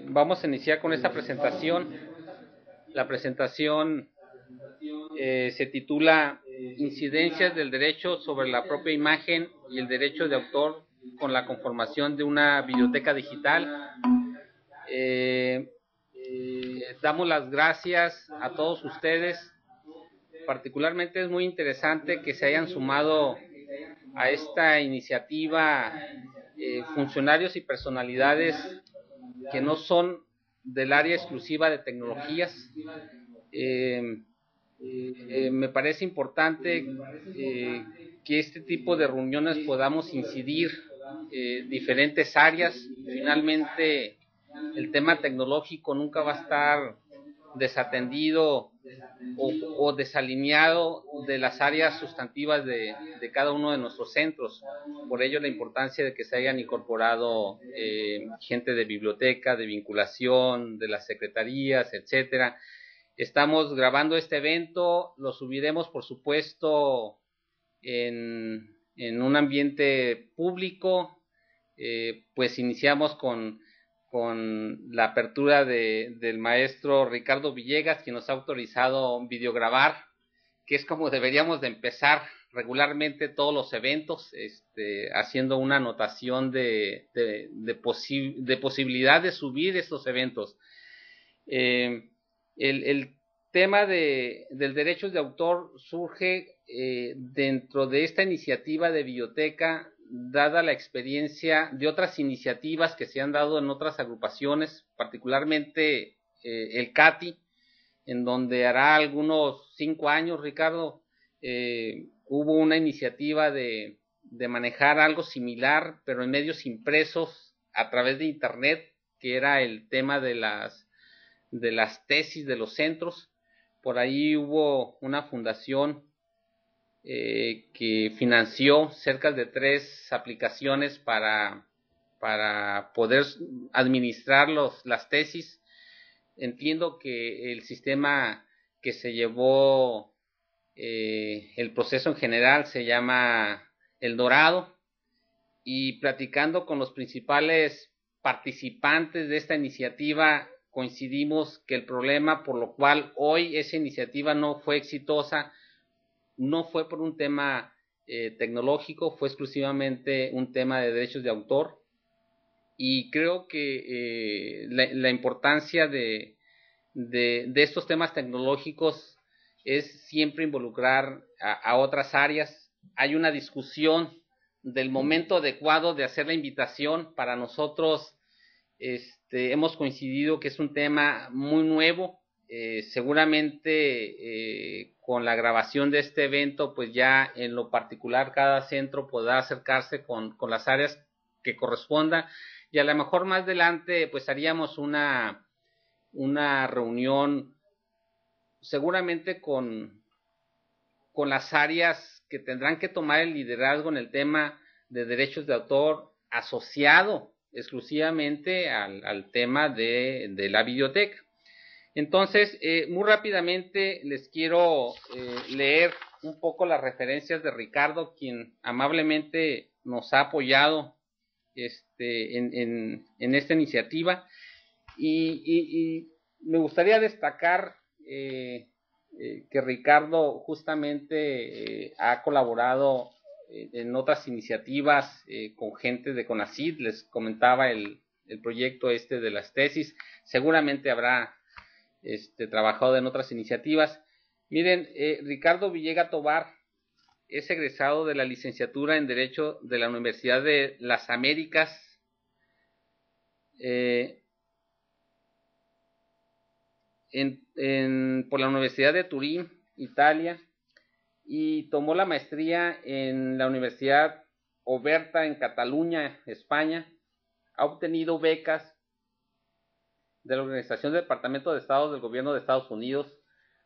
Vamos a iniciar con esta presentación. La presentación se titula Incidencias del derecho sobre la propia imagen y el derecho de autor con la conformación de una biblioteca digital. Damos las gracias a todos ustedes. Particularmente es muy interesante que se hayan sumado a esta iniciativa funcionarios y personalidades que no son del área exclusiva de tecnologías. Me parece importante que este tipo de reuniones podamos incidir diferentes áreas. Finalmente, el tema tecnológico nunca va a estar desatendido o desalineado de las áreas sustantivas de cada uno de nuestros centros. Por ello la importancia de que se hayan incorporado gente de biblioteca, de vinculación, de las secretarías, etcétera. Estamos grabando este evento, lo subiremos por supuesto en un ambiente público. Pues iniciamos con la apertura del maestro Ricardo Villegas, quien nos ha autorizado videograbar, que es como deberíamos de empezar regularmente todos los eventos, haciendo una anotación de posibilidad de subir estos eventos. El tema del derecho de autor surge dentro de esta iniciativa de biblioteca, dada la experiencia de otras iniciativas que se han dado en otras agrupaciones, particularmente el CATI, en donde hará algunos 5 años, Ricardo, hubo una iniciativa de manejar algo similar, pero en medios impresos a través de internet, que era el tema de las tesis de los centros. Por ahí hubo una fundación que financió cerca de 3 aplicaciones para poder administrar las tesis. Entiendo que el sistema que se llevó, el proceso en general se llama El Dorado, y platicando con los principales participantes de esta iniciativa, coincidimos que el problema por lo cual hoy esa iniciativa no fue exitosa no fue por un tema tecnológico, fue exclusivamente un tema de derechos de autor. Y creo que la importancia de estos temas tecnológicos es siempre involucrar a otras áreas. Hay una discusión del momento adecuado de hacer la invitación. Para nosotros hemos coincidido que es un tema muy nuevo. Seguramente con la grabación de este evento, pues ya en lo particular cada centro podrá acercarse con las áreas que correspondan, y a lo mejor más adelante pues haríamos una reunión seguramente con las áreas que tendrán que tomar el liderazgo en el tema de derechos de autor, asociado exclusivamente al tema de la biblioteca. Entonces, muy rápidamente les quiero leer un poco las referencias de Ricardo, quien amablemente nos ha apoyado en esta iniciativa, y me gustaría destacar que Ricardo justamente ha colaborado en otras iniciativas con gente de CONACYT. Les comentaba el proyecto de las tesis. Seguramente habrá trabajado en otras iniciativas. Miren, Ricardo Villega Tobar es egresado de la licenciatura en Derecho de la Universidad de las Américas, por la Universidad de Turín, Italia, y tomó la maestría en la Universidad Oberta en Cataluña, España. Ha obtenido becas de la Organización del Departamento de Estado del Gobierno de Estados Unidos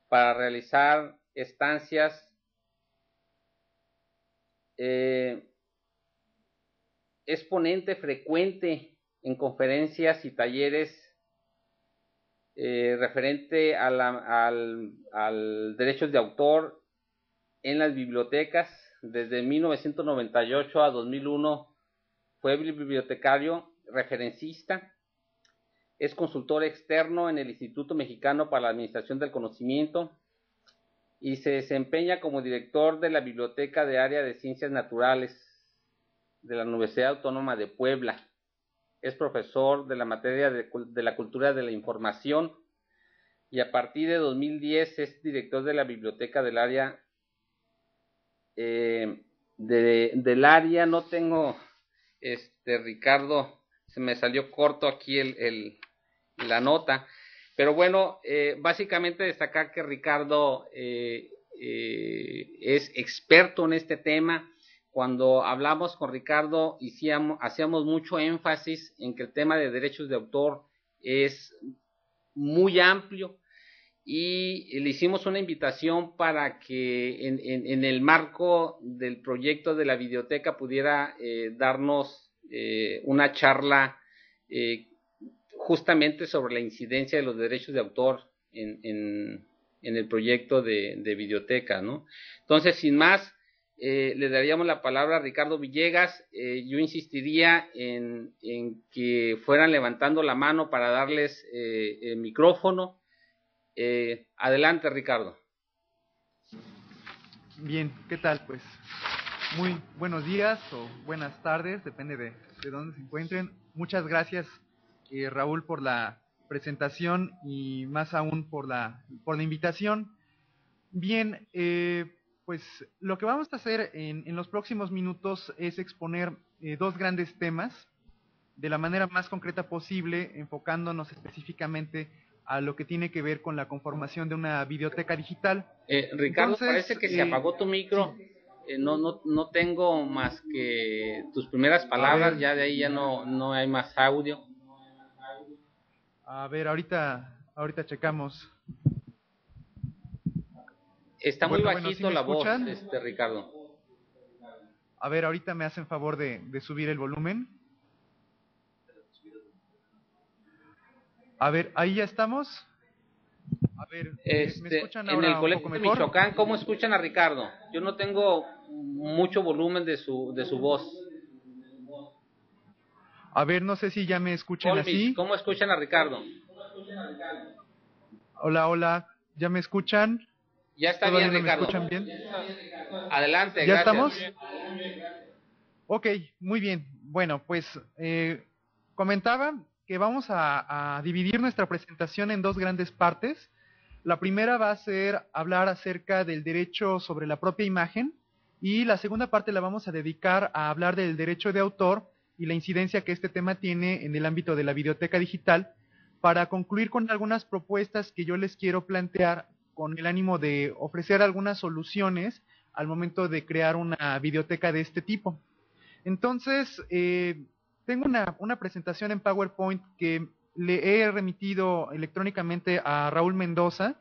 para realizar estancias. Es ponente frecuente en conferencias y talleres referente al derechos de autor en las bibliotecas. Desde 1998 a 2001 fue bibliotecario referencista es consultor externo en el Instituto Mexicano para la Administración del Conocimiento y se desempeña como director de la Biblioteca de Área de Ciencias Naturales de la Universidad Autónoma de Puebla. Es profesor de la materia de la cultura de la información y a partir de 2010 es director de la Biblioteca del Área del área. No tengo, Ricardo, se me salió corto aquí la nota, pero bueno, básicamente destacar que Ricardo es experto en este tema. Cuando hablamos con Ricardo hacíamos mucho énfasis en que el tema de derechos de autor es muy amplio y le hicimos una invitación para que en el marco del proyecto de la videoteca pudiera darnos una charla justamente sobre la incidencia de los derechos de autor en el proyecto de videoteca, ¿no? Entonces, sin más, le daríamos la palabra a Ricardo Villegas. Yo insistiría en que fueran levantando la mano para darles el micrófono. Adelante, Ricardo. Bien, ¿qué tal? Pues muy buenos días o buenas tardes, depende de dónde se encuentren. Muchas gracias, Raúl, por la presentación y más aún por la invitación. Bien, pues lo que vamos a hacer en los próximos minutos es exponer dos grandes temas de la manera más concreta posible, enfocándonos específicamente a lo que tiene que ver con la conformación de una biblioteca digital. Ricardo, entonces, parece que se apagó tu micro. Sí. No tengo más que tus primeras palabras, ya de ahí ya no hay más audio. A ver, ahorita checamos. Está muy bajito ¿sí la voz, Ricardo. A ver, ahorita me hacen favor de subir el volumen. A ver, ahí ya estamos. A ver, ¿me escuchan ahora en el Colegio de Michoacán, ¿cómo escuchan a Ricardo? Yo no tengo mucho volumen de su voz. A ver, no sé si ya me escuchan así. ¿Cómo escuchan a Ricardo? Hola, hola, ¿ya me escuchan? Ya está bien, Ricardo. ¿Me escuchan bien? Adelante, ¿Ya gracias. estamos? Ok, muy bien. Bueno, pues comentaba que vamos a dividir nuestra presentación en dos grandes partes. La primera va a ser hablar acerca del derecho sobre la propia imagen y la segunda parte la vamos a dedicar a hablar del derecho de autor y la incidencia que este tema tiene en el ámbito de la biblioteca digital, para concluir con algunas propuestas que yo les quiero plantear con el ánimo de ofrecer algunas soluciones al momento de crear una biblioteca de este tipo. Entonces, tengo una presentación en PowerPoint que le he remitido electrónicamente a Raúl Mendoza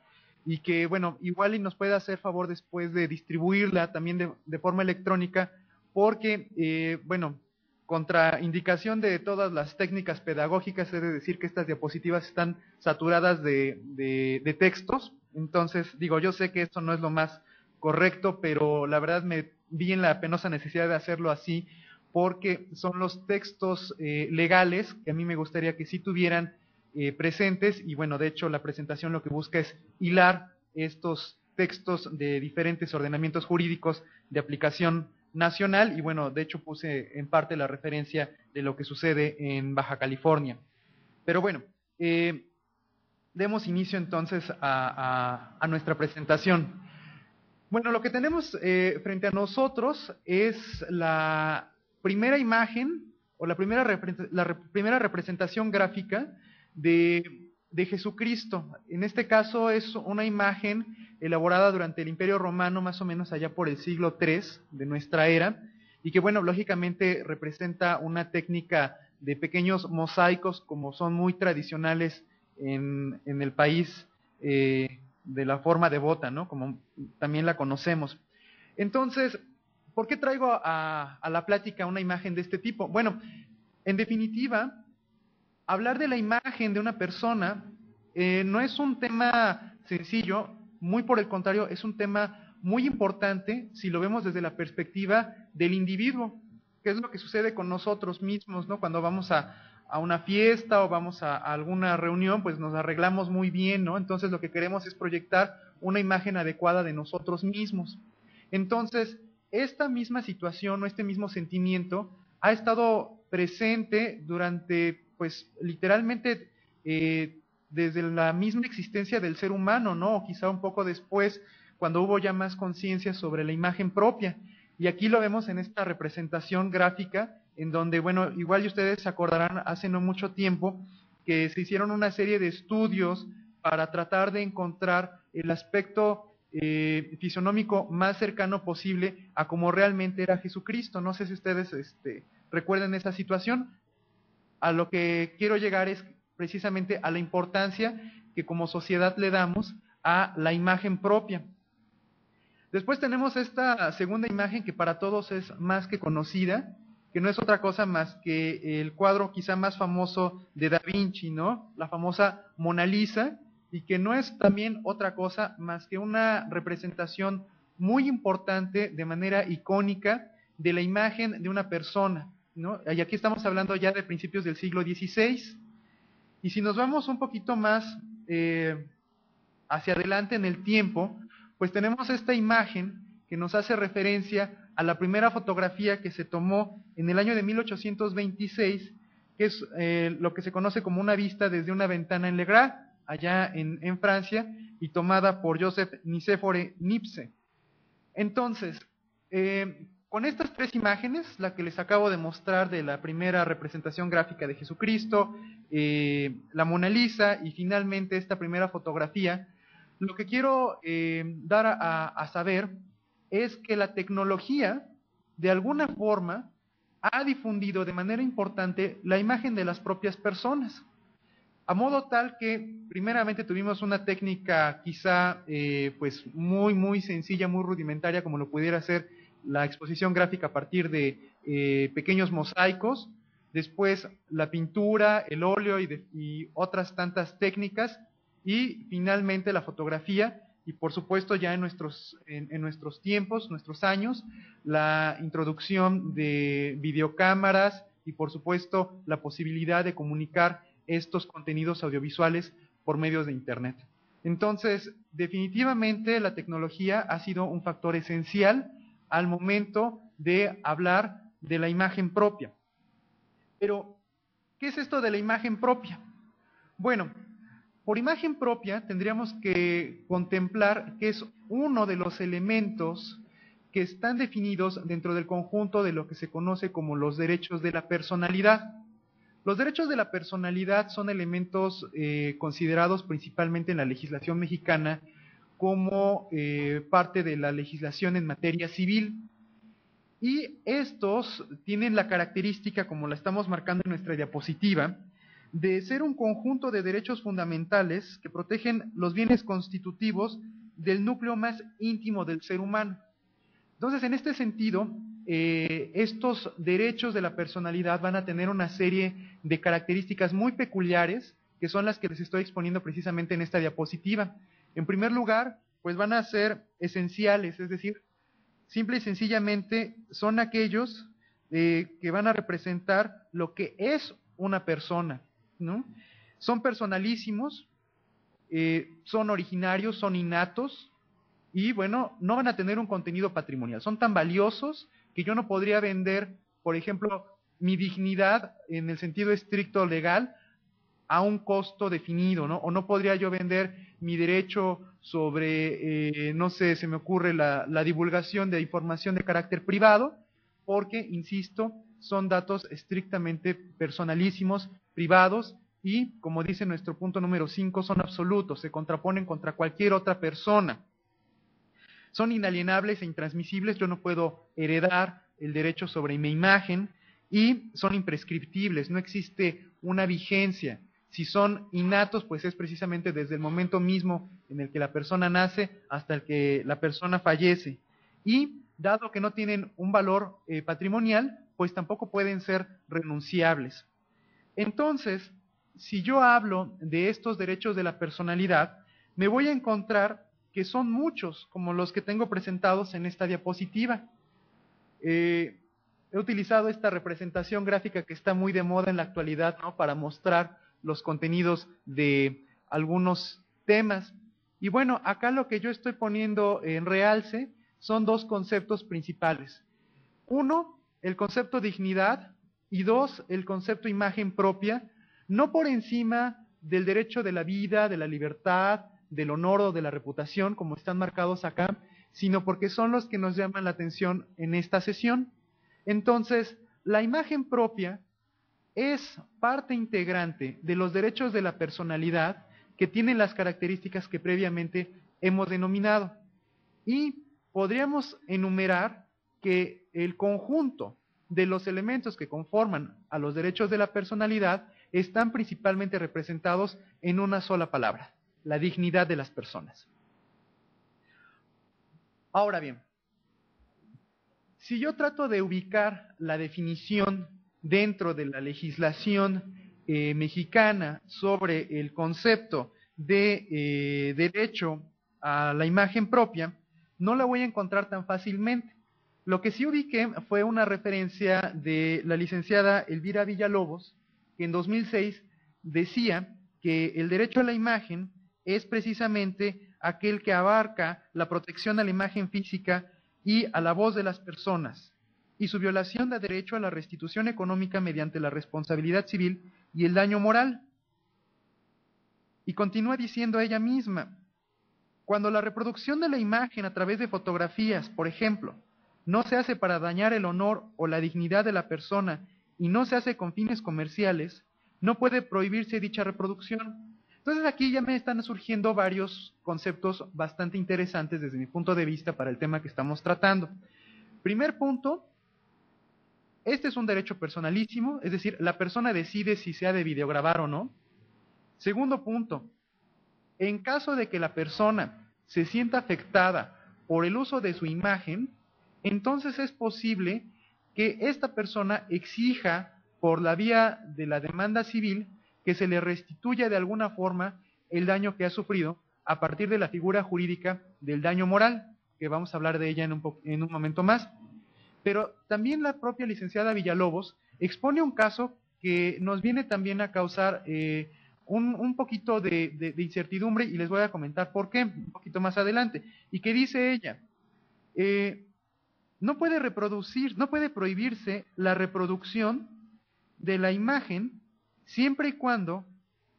y que, bueno, igual y nos puede hacer favor después de distribuirla también de forma electrónica, porque, bueno, contra indicación de todas las técnicas pedagógicas, he de decir que estas diapositivas están saturadas de textos. Entonces, digo, yo sé que esto no es lo más correcto, pero la verdad me vi en la penosa necesidad de hacerlo así, porque son los textos legales que a mí me gustaría que sí tuvieran presentes, y bueno, de hecho la presentación lo que busca es hilar estos textos de diferentes ordenamientos jurídicos de aplicación nacional, y bueno, de hecho puse en parte la referencia de lo que sucede en Baja California. Pero bueno, demos inicio entonces a nuestra presentación. Bueno, lo que tenemos frente a nosotros es la primera imagen o la primera representación gráfica de Jesucristo. En este caso es una imagen elaborada durante el Imperio Romano, más o menos allá por el siglo III de nuestra era, y que, bueno, lógicamente representa una técnica de pequeños mosaicos, como son muy tradicionales en el país, de la forma devota, ¿no? Como también la conocemos. Entonces, ¿por qué traigo a la plática una imagen de este tipo? Bueno, en definitiva, hablar de la imagen de una persona no es un tema sencillo, muy por el contrario, es un tema muy importante si lo vemos desde la perspectiva del individuo, que es lo que sucede con nosotros mismos, ¿no? Cuando vamos a a una fiesta o vamos a alguna reunión, pues nos arreglamos muy bien, ¿no? Entonces lo que queremos es proyectar una imagen adecuada de nosotros mismos. Entonces, esta misma situación o este mismo sentimiento ha estado presente durante, pues, literalmente desde la misma existencia del ser humano, ¿no? O quizá un poco después, cuando hubo ya más conciencia sobre la imagen propia. Y aquí lo vemos en esta representación gráfica, en donde, bueno, igual ustedes se acordarán hace no mucho tiempo que se hicieron una serie de estudios para tratar de encontrar el aspecto fisionómico más cercano posible a como realmente era Jesucristo. No sé si ustedes recuerden esa situación. A lo que quiero llegar es precisamente a la importancia que como sociedad le damos a la imagen propia. Después tenemos esta segunda imagen que para todos es más que conocida, que no es otra cosa más que el cuadro quizá más famoso de Da Vinci, ¿no? La famosa Mona Lisa, y que no es también otra cosa más que una representación muy importante de manera icónica de la imagen de una persona, ¿no? Y aquí estamos hablando ya de principios del siglo XVI. Y si nos vamos un poquito más hacia adelante en el tiempo, pues tenemos esta imagen que nos hace referencia a la primera fotografía que se tomó en el año de 1826, que es lo que se conoce como una vista desde una ventana en Le Gras, allá en Francia, y tomada por Joseph Nicéphore Niepce. Entonces, con estas tres imágenes, la que les acabo de mostrar de la primera representación gráfica de Jesucristo, la Mona Lisa y finalmente esta primera fotografía, lo que quiero dar a saber es que la tecnología, de alguna forma, ha difundido de manera importante la imagen de las propias personas. A modo tal que, primeramente, tuvimos una técnica quizá pues muy sencilla, muy rudimentaria, como lo pudiera ser la exposición gráfica a partir de pequeños mosaicos. Después la pintura, el óleo y otras tantas técnicas. Y finalmente la fotografía. Y por supuesto ya en nuestros tiempos, nuestros años, la introducción de videocámaras y por supuesto la posibilidad de comunicar estos contenidos audiovisuales por medios de Internet. Entonces, definitivamente la tecnología ha sido un factor esencial al momento de hablar de la imagen propia. Pero, ¿qué es esto de la imagen propia? Bueno, por imagen propia tendríamos que contemplar que es uno de los elementos que están definidos dentro del conjunto de lo que se conoce como los derechos de la personalidad. Los derechos de la personalidad son elementos considerados principalmente en la legislación mexicana como parte de la legislación en materia civil. Y estos tienen la característica, como la estamos marcando en nuestra diapositiva, de ser un conjunto de derechos fundamentales que protegen los bienes constitutivos del núcleo más íntimo del ser humano. Entonces, en este sentido, estos derechos de la personalidad van a tener una serie de características muy peculiares, que son las que les estoy exponiendo precisamente en esta diapositiva. En primer lugar, pues van a ser esenciales, es decir, simple y sencillamente son aquellos que van a representar lo que es una persona, ¿no? Son personalísimos, son originarios, son innatos, y bueno, no van a tener un contenido patrimonial. Son tan valiosos que yo no podría vender, por ejemplo, mi dignidad en el sentido estricto legal a un costo definido, ¿no? O no podría yo vender mi derecho sobre, no sé, se me ocurre la divulgación de información de carácter privado, porque, insisto, son datos estrictamente personalísimos, privados, y, como dice nuestro punto número 5, son absolutos, se contraponen contra cualquier otra persona. Son inalienables e intransmisibles, yo no puedo heredar el derecho sobre mi imagen, y son imprescriptibles, no existe una vigencia. Si son innatos, pues es precisamente desde el momento mismo en el que la persona nace hasta el que la persona fallece. Y dado que no tienen un valor patrimonial, pues tampoco pueden ser renunciables. Entonces, si yo hablo de estos derechos de la personalidad, me voy a encontrar que son muchos, como los que tengo presentados en esta diapositiva. he utilizado esta representación gráfica que está muy de moda en la actualidad, ¿no? Para mostrar los contenidos de algunos temas. Y bueno, acá lo que yo estoy poniendo en realce son dos conceptos principales. Uno, el concepto dignidad, y dos, el concepto imagen propia, no por encima del derecho de la vida, de la libertad, del honor o de la reputación, como están marcados acá, sino porque son los que nos llaman la atención en esta sesión. Entonces, la imagen propia es parte integrante de los derechos de la personalidad que tienen las características que previamente hemos denominado. Y podríamos enumerar que el conjunto de los elementos que conforman a los derechos de la personalidad están principalmente representados en una sola palabra: la dignidad de las personas. Ahora bien, si yo trato de ubicar la definición dentro de la legislación mexicana sobre el concepto de derecho a la imagen propia, no la voy a encontrar tan fácilmente. Lo que sí ubiqué fue una referencia de la licenciada Elvira Villalobos, que en 2006 decía que el derecho a la imagen es precisamente aquel que abarca la protección a la imagen física y a la voz de las personas, y su violación da derecho a la restitución económica mediante la responsabilidad civil y el daño moral. Y continúa diciendo ella misma: cuando la reproducción de la imagen a través de fotografías, por ejemplo, no se hace para dañar el honor o la dignidad de la persona y no se hace con fines comerciales, no puede prohibirse dicha reproducción. Entonces aquí ya me están surgiendo varios conceptos bastante interesantes desde mi punto de vista para el tema que estamos tratando. Primer punto, este es un derecho personalísimo, es decir, la persona decide si se ha de videograbar o no. Segundo punto, en caso de que la persona se sienta afectada por el uso de su imagen, entonces es posible que esta persona exija por la vía de la demanda civil que se le restituya de alguna forma el daño que ha sufrido a partir de la figura jurídica del daño moral, que vamos a hablar de ella en un momento más. Pero también la propia licenciada Villalobos expone un caso que nos viene también a causar un poquito de incertidumbre, y les voy a comentar por qué un poquito más adelante. Y que dice ella, no puede prohibirse la reproducción de la imagen siempre y cuando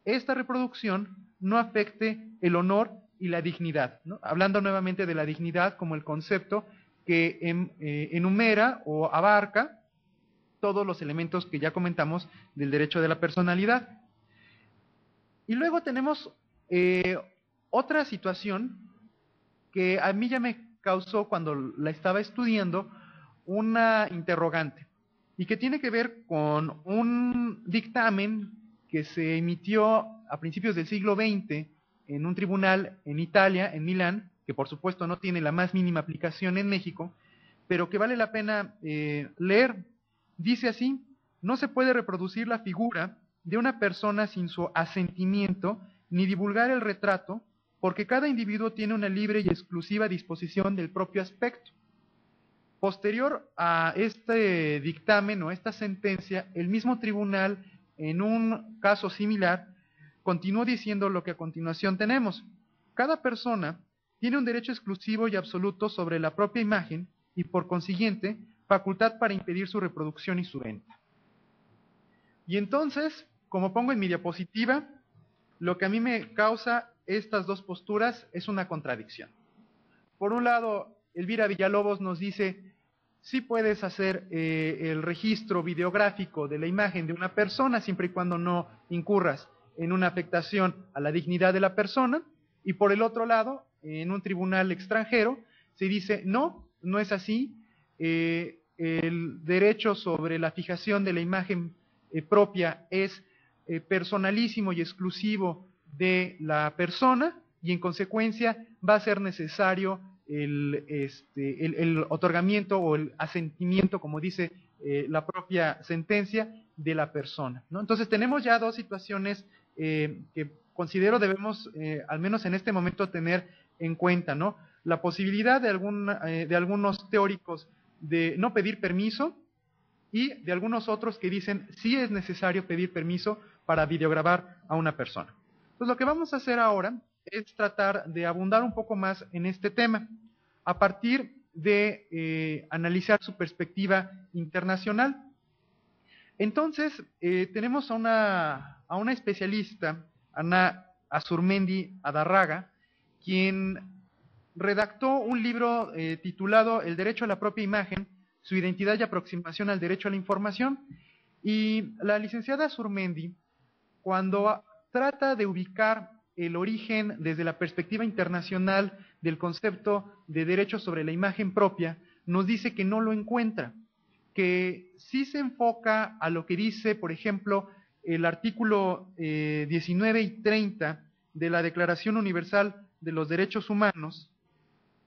esta reproducción no afecte el honor y la dignidad, ¿no? Hablando nuevamente de la dignidad como el concepto que enumera o abarca todos los elementos que ya comentamos del derecho de la personalidad. Y luego tenemos otra situación que a mí ya me causó, cuando la estaba estudiando, una interrogante, y que tiene que ver con un dictamen que se emitió a principios del siglo XX en un tribunal en Italia, en Milán, que por supuesto no tiene la más mínima aplicación en México, pero que vale la pena leer. Dice así: no se puede reproducir la figura de una persona sin su asentimiento, ni divulgar el retrato, porque cada individuo tiene una libre y exclusiva disposición del propio aspecto. Posterior a este dictamen o esta sentencia, el mismo tribunal, en un caso similar, continuó diciendo lo que a continuación tenemos: cada persona tiene un derecho exclusivo y absoluto sobre la propia imagen y, por consiguiente, facultad para impedir su reproducción y su venta. Y entonces, como pongo en mi diapositiva, lo que a mí me causa estas dos posturas es una contradicción. Por un lado, Elvira Villalobos nos dice: sí puedes hacer el registro videográfico de la imagen de una persona siempre y cuando no incurras en una afectación a la dignidad de la persona. Y por el otro lado, en un tribunal extranjero, se dice: no, no es así. El derecho sobre la fijación de la imagen propia es personalísimo y exclusivo de la persona, y en consecuencia va a ser necesario el otorgamiento o el asentimiento, como dice la propia sentencia, de la persona, ¿no? Entonces tenemos ya dos situaciones que considero debemos, al menos en este momento, tener en cuenta, ¿no? La posibilidad de algunos teóricos de no pedir permiso, y de algunos otros que dicen sí es necesario pedir permiso para videograbar a una persona. Entonces lo que vamos a hacer ahora es tratar de abundar un poco más en este tema a partir de analizar su perspectiva internacional. Entonces, tenemos a una especialista, Ana Azurmendi Adarraga, quien redactó un libro titulado El derecho a la propia imagen, su identidad y aproximación al derecho a la información. Y la licenciada Azurmendi, cuando trata de ubicar el origen desde la perspectiva internacional del concepto de derecho sobre la imagen propia, nos dice que no lo encuentra, que sí se enfoca a lo que dice, por ejemplo, el artículo 19 y 30 de la Declaración Universal de los Derechos Humanos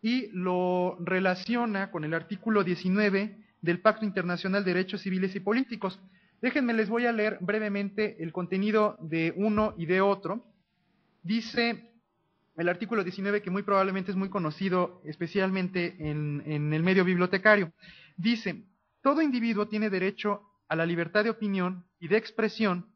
y lo relaciona con el artículo 19 del Pacto Internacional de Derechos Civiles y Políticos. Déjenme, les voy a leer brevemente el contenido de uno y de otro. Dice el artículo 19, que muy probablemente es muy conocido, especialmente en el medio bibliotecario. Dice: todo individuo tiene derecho a la libertad de opinión y de expresión,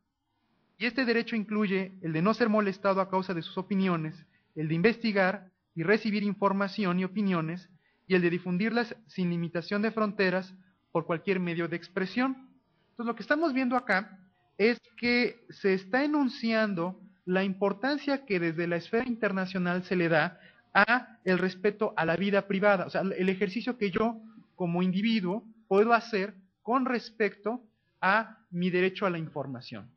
y este derecho incluye el de no ser molestado a causa de sus opiniones, el de investigar y recibir información y opiniones, y el de difundirlas sin limitación de fronteras por cualquier medio de expresión. Entonces, lo que estamos viendo acá es que se está enunciando la importancia que desde la esfera internacional se le da a el respeto a la vida privada, o sea, el ejercicio que yo como individuo puedo hacer con respecto a mi derecho a la información.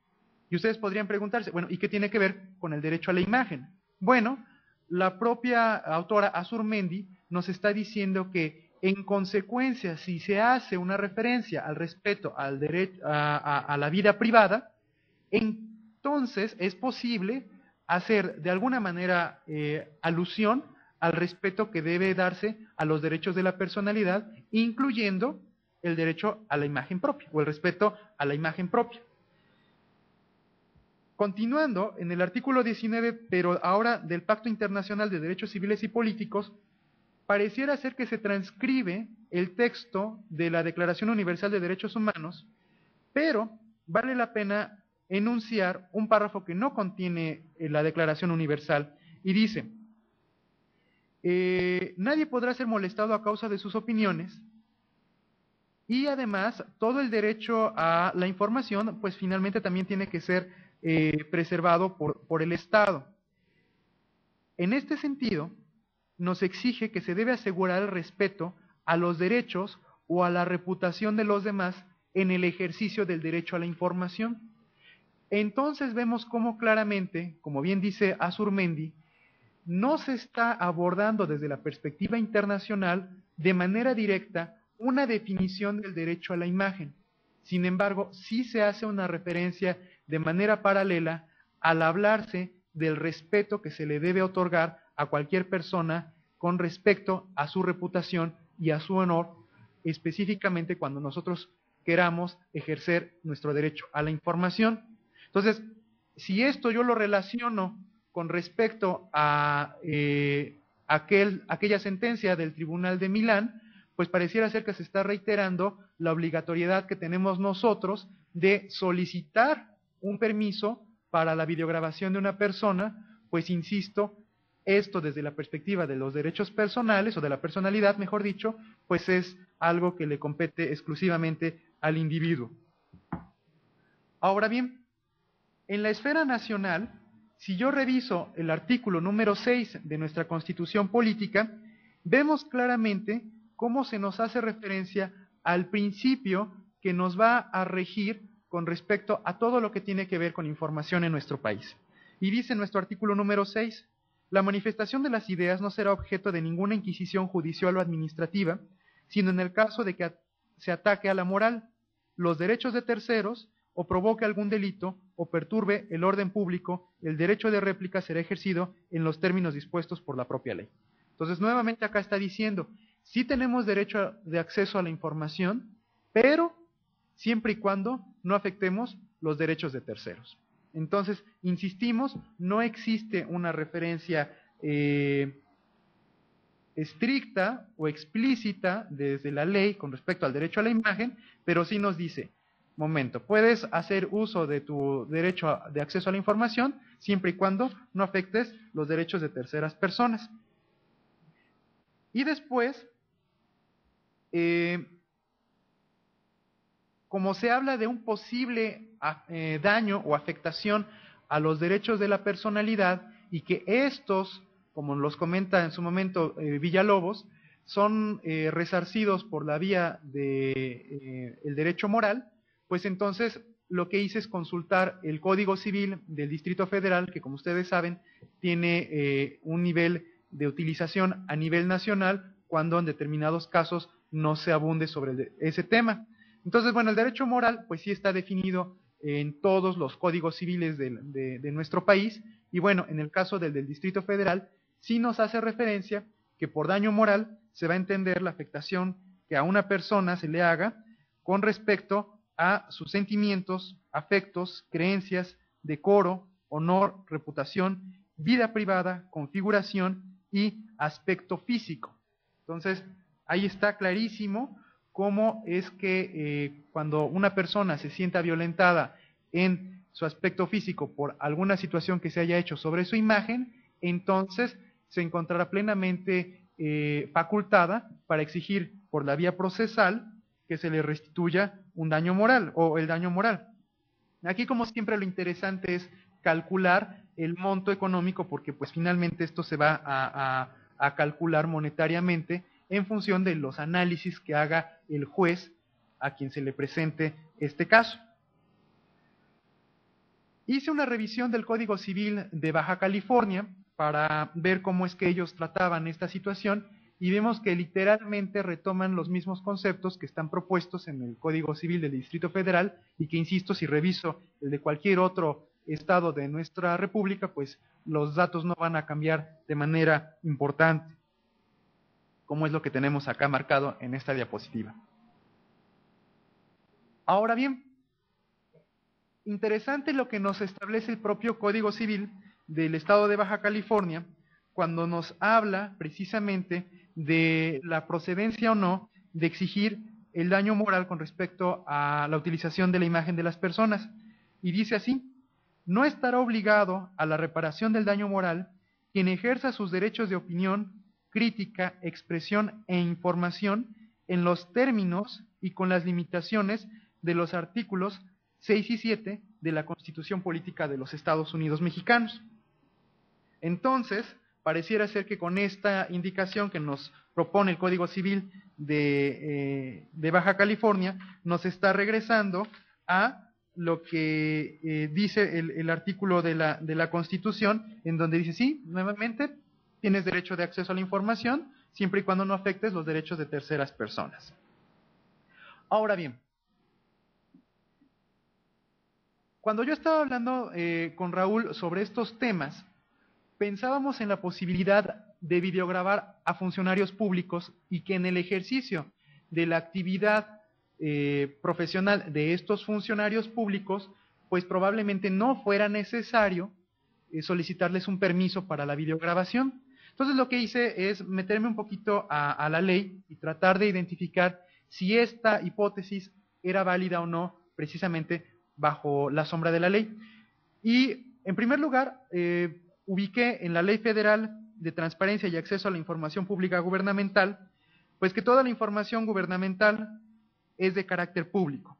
Y ustedes podrían preguntarse, bueno, ¿y qué tiene que ver con el derecho a la imagen? Bueno, la propia autora Azurmendi nos está diciendo que en consecuencia, si se hace una referencia al respeto al derecho a la vida privada, entonces es posible hacer de alguna manera alusión al respeto que debe darse a los derechos de la personalidad, incluyendo el derecho a la imagen propia o el respeto a la imagen propia. Continuando, en el artículo 19, pero ahora del Pacto Internacional de Derechos Civiles y Políticos, pareciera ser que se transcribe el texto de la Declaración Universal de Derechos Humanos, pero vale la pena enunciar un párrafo que no contiene la Declaración Universal y dice: nadie podrá ser molestado a causa de sus opiniones, y además todo el derecho a la información pues finalmente también tiene que ser preservado por el Estado. En este sentido, nos exige que se debe asegurar el respeto a los derechos o a la reputación de los demás en el ejercicio del derecho a la información. Entonces vemos cómo claramente, como bien dice Azurmendi, no se está abordando desde la perspectiva internacional de manera directa una definición del derecho a la imagen. Sin embargo, sí se hace una referencia de manera paralela al hablarse del respeto que se le debe otorgar a cualquier persona con respecto a su reputación y a su honor, específicamente cuando nosotros queramos ejercer nuestro derecho a la información. Entonces, si esto yo lo relaciono con respecto a aquella sentencia del Tribunal de Milán, pues pareciera ser que se está reiterando la obligatoriedad que tenemos nosotros de solicitar un permiso para la videograbación de una persona, pues insisto, esto desde la perspectiva de los derechos personales, o de la personalidad, mejor dicho, pues es algo que le compete exclusivamente al individuo. Ahora bien, en la esfera nacional, si yo reviso el artículo número 6 de nuestra Constitución Política, vemos claramente cómo se nos hace referencia al principio que nos va a regir con respecto a todo lo que tiene que ver con información en nuestro país. Y dice nuestro artículo número 6, la manifestación de las ideas no será objeto de ninguna inquisición judicial o administrativa, sino en el caso de que se ataque a la moral, los derechos de terceros, o provoque algún delito, o perturbe el orden público, el derecho de réplica será ejercido en los términos dispuestos por la propia ley. Entonces, nuevamente acá está diciendo, sí tenemos derecho de acceso a la información, pero siempre y cuando no afectemos los derechos de terceros. Entonces, insistimos, no existe una referencia estricta o explícita desde la ley con respecto al derecho a la imagen, pero sí nos dice, momento, puedes hacer uso de tu derecho de acceso a la información siempre y cuando no afectes los derechos de terceras personas. Y después, como se habla de un posible daño o afectación a los derechos de la personalidad y que estos, como los comenta en su momento Villalobos, son resarcidos por la vía del derecho moral, pues entonces lo que hice es consultar el Código Civil del Distrito Federal, que como ustedes saben tiene un nivel de utilización a nivel nacional cuando en determinados casos no se abunde sobre ese tema. Entonces, bueno, el derecho moral pues sí está definido en todos los códigos civiles de nuestro país y bueno, en el caso del Distrito Federal sí nos hace referencia que por daño moral se va a entender la afectación que a una persona se le haga con respecto a sus sentimientos, afectos, creencias, decoro, honor, reputación, vida privada, configuración y aspecto físico. Entonces, ahí está clarísimo cómo es que cuando una persona se sienta violentada en su aspecto físico por alguna situación que se haya hecho sobre su imagen, entonces se encontrará plenamente facultada para exigir por la vía procesal que se le restituya un daño moral o el daño moral. Aquí, como siempre, lo interesante es calcular el monto económico porque pues finalmente esto se va a calcular monetariamente en función de los análisis que haga el juez a quien se le presente este caso. Hice una revisión del Código Civil de Baja California para ver cómo es que ellos trataban esta situación y vemos que literalmente retoman los mismos conceptos que están propuestos en el Código Civil del Distrito Federal y que, insisto, si reviso el de cualquier otro estado de nuestra república, pues los datos no van a cambiar de manera importante, como es lo que tenemos acá marcado en esta diapositiva. Ahora bien, interesante lo que nos establece el propio Código Civil del Estado de Baja California cuando nos habla precisamente de la procedencia o no de exigir el daño moral con respecto a la utilización de la imagen de las personas. Y dice así, no estará obligado a la reparación del daño moral quien ejerza sus derechos de opinión, crítica, expresión e información en los términos y con las limitaciones de los artículos 6 y 7 de la Constitución Política de los Estados Unidos Mexicanos. Entonces, pareciera ser que con esta indicación que nos propone el Código Civil de Baja California, nos está regresando a lo que dice el artículo de la Constitución, en donde dice, sí, nuevamente, tienes derecho de acceso a la información, siempre y cuando no afectes los derechos de terceras personas. Ahora bien, cuando yo estaba hablando con Raúl sobre estos temas, pensábamos en la posibilidad de videograbar a funcionarios públicos y que en el ejercicio de la actividad profesional de estos funcionarios públicos, pues probablemente no fuera necesario solicitarles un permiso para la videograbación. Entonces lo que hice es meterme un poquito a la ley y tratar de identificar si esta hipótesis era válida o no precisamente bajo la sombra de la ley. Y en primer lugar, ubiqué en la Ley Federal de Transparencia y Acceso a la Información Pública Gubernamental, pues que toda la información gubernamental es de carácter público.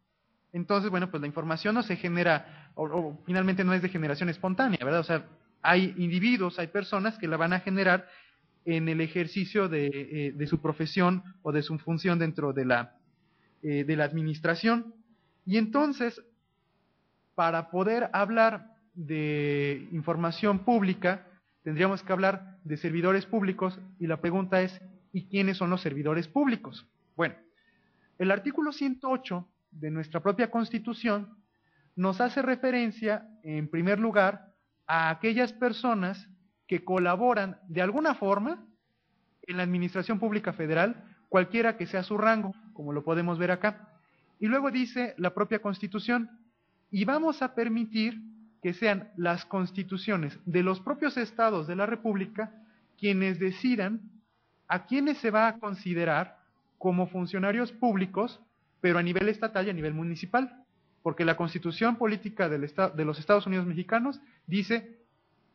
Entonces, bueno, pues la información no se genera, o finalmente no es de generación espontánea, ¿verdad? O sea, hay individuos, hay personas que la van a generar en el ejercicio de su profesión o de su función dentro de la administración. Y entonces, para poder hablar de información pública, tendríamos que hablar de servidores públicos y la pregunta es, ¿y quiénes son los servidores públicos? Bueno, el artículo 108 de nuestra propia Constitución nos hace referencia, en primer lugar, a aquellas personas que colaboran de alguna forma en la Administración Pública Federal, cualquiera que sea su rango, como lo podemos ver acá. Y luego dice la propia Constitución, y vamos a permitir que sean las constituciones de los propios estados de la República quienes decidan a quiénes se va a considerar como funcionarios públicos, pero a nivel estatal y a nivel municipal. Porque la Constitución Política de los Estados Unidos Mexicanos dice,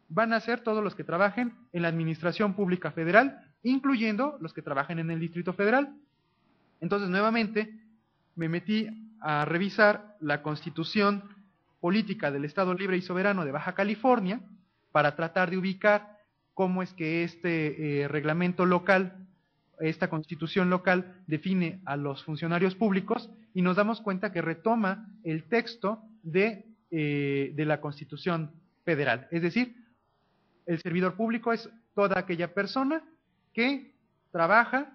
van a ser todos los que trabajen en la administración pública federal, incluyendo los que trabajen en el Distrito Federal. Entonces, nuevamente, me metí a revisar la Constitución Política del Estado Libre y Soberano de Baja California para tratar de ubicar cómo es que este reglamento local, esta constitución local, define a los funcionarios públicos, y nos damos cuenta que retoma el texto de la Constitución Federal. Es decir, el servidor público es toda aquella persona que trabaja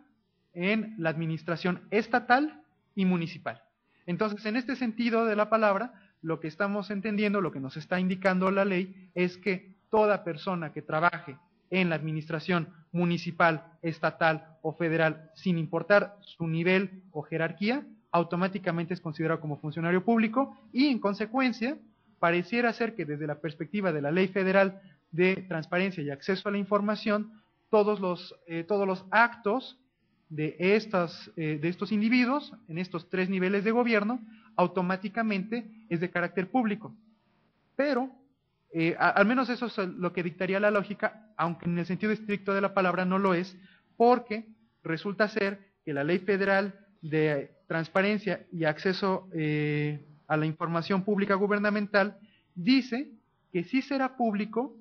en la administración estatal y municipal. Entonces, en este sentido de la palabra, lo que estamos entendiendo, lo que nos está indicando la ley, es que toda persona que trabaje en la administración municipal, estatal o federal, sin importar su nivel o jerarquía, automáticamente es considerado como funcionario público, y en consecuencia, pareciera ser que desde la perspectiva de la Ley Federal de Transparencia y Acceso a la Información, todos los actos de estos individuos, en estos 3 niveles de gobierno, automáticamente es de carácter público. Pero, al menos eso es lo que dictaría la lógica, aunque en el sentido estricto de la palabra no lo es, porque resulta ser que la Ley Federal de Transparencia y Acceso a la Información Pública Gubernamental dice que sí será público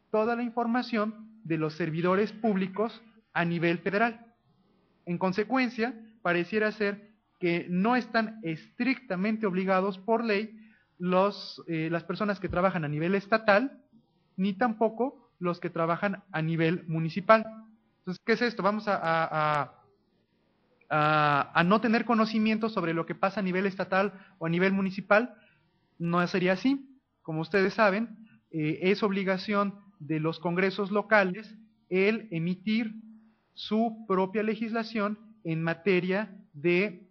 toda la información de los servidores públicos a nivel federal. En consecuencia, pareciera ser que no están estrictamente obligados por ley las personas que trabajan a nivel estatal, ni tampoco los que trabajan a nivel municipal. Entonces, ¿qué es esto? Vamos a no tener conocimiento sobre lo que pasa a nivel estatal o a nivel municipal. No sería así. Como ustedes saben, es obligación de los congresos locales el emitir su propia legislación en materia de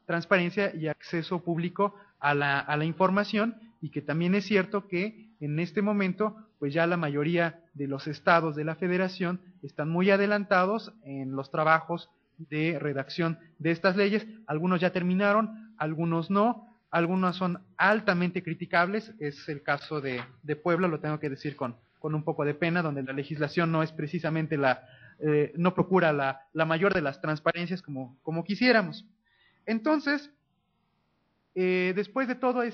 transparencia y acceso público a la información, y que también es cierto que en este momento pues ya la mayoría de los estados de la federación están muy adelantados en los trabajos de redacción de estas leyes. Algunos ya terminaron, algunos no, algunos son altamente criticables. Es el caso de Puebla, lo tengo que decir con un poco de pena, donde la legislación no es precisamente no procura la mayor de las transparencias como quisiéramos. Entonces, después de todas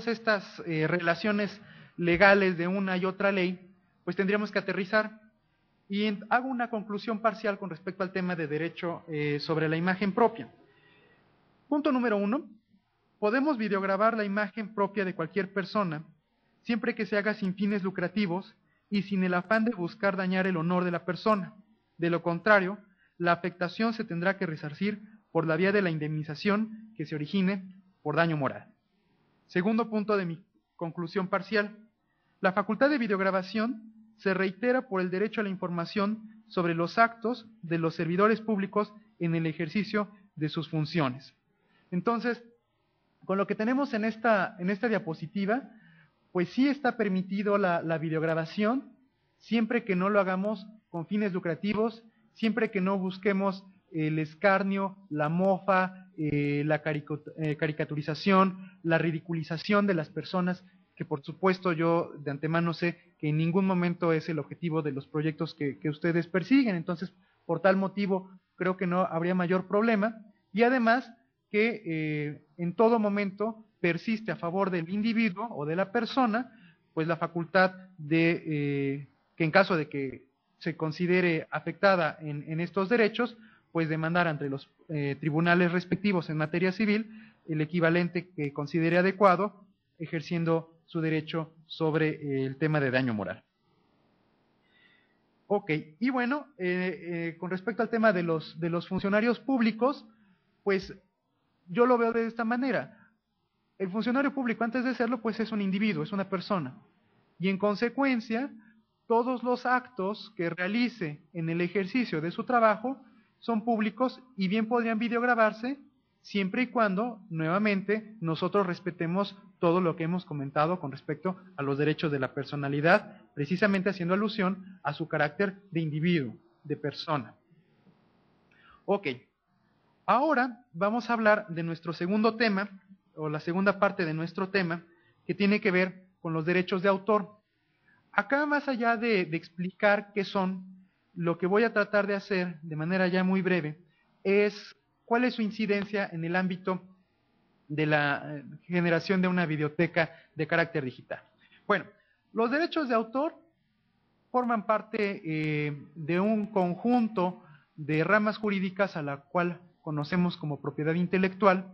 estas relaciones legales de una y otra ley, pues tendríamos que aterrizar, y hago una conclusión parcial con respecto al tema de derecho sobre la imagen propia. Punto número 1, podemos videograbar la imagen propia de cualquier persona, siempre que se haga sin fines lucrativos y sin el afán de buscar dañar el honor de la persona. De lo contrario, la afectación se tendrá que resarcir por la vía de la indemnización que se origine por daño moral. Segundo punto de mi conclusión parcial. La facultad de videograbación se reitera por el derecho a la información sobre los actos de los servidores públicos en el ejercicio de sus funciones. Entonces, con lo que tenemos en esta diapositiva, pues sí está permitido la videograbación, siempre que no lo hagamos con fines lucrativos, siempre que no busquemos el escarnio, la mofa, la caricaturización, la ridiculización de las personas, que por supuesto yo de antemano sé que en ningún momento es el objetivo de los proyectos que ustedes persiguen. Entonces, por tal motivo, creo que no habría mayor problema, y además que en todo momento persiste a favor del individuo o de la persona, pues la facultad de que en caso de que se considere afectada en estos derechos, pues demandar ante los tribunales respectivos en materia civil el equivalente que considere adecuado, ejerciendo su derecho sobre el tema de daño moral. Ok, y bueno, con respecto al tema de los funcionarios públicos, pues yo lo veo de esta manera. El funcionario público, antes de serlo, pues es un individuo, es una persona. Y en consecuencia, todos los actos que realice en el ejercicio de su trabajo son públicos y bien podrían videograbarse siempre y cuando, nuevamente, nosotros respetemos todo lo que hemos comentado con respecto a los derechos de la personalidad, precisamente haciendo alusión a su carácter de individuo, de persona. Ok, ahora vamos a hablar de nuestro segundo tema, o la segunda parte de nuestro tema, que tiene que ver con los derechos de autor. Acá, más allá de explicar qué son, lo que voy a tratar de hacer de manera ya muy breve es cuál es su incidencia en el ámbito de la generación de una biblioteca de carácter digital. Bueno, los derechos de autor forman parte de un conjunto de ramas jurídicas a la cual conocemos como propiedad intelectual,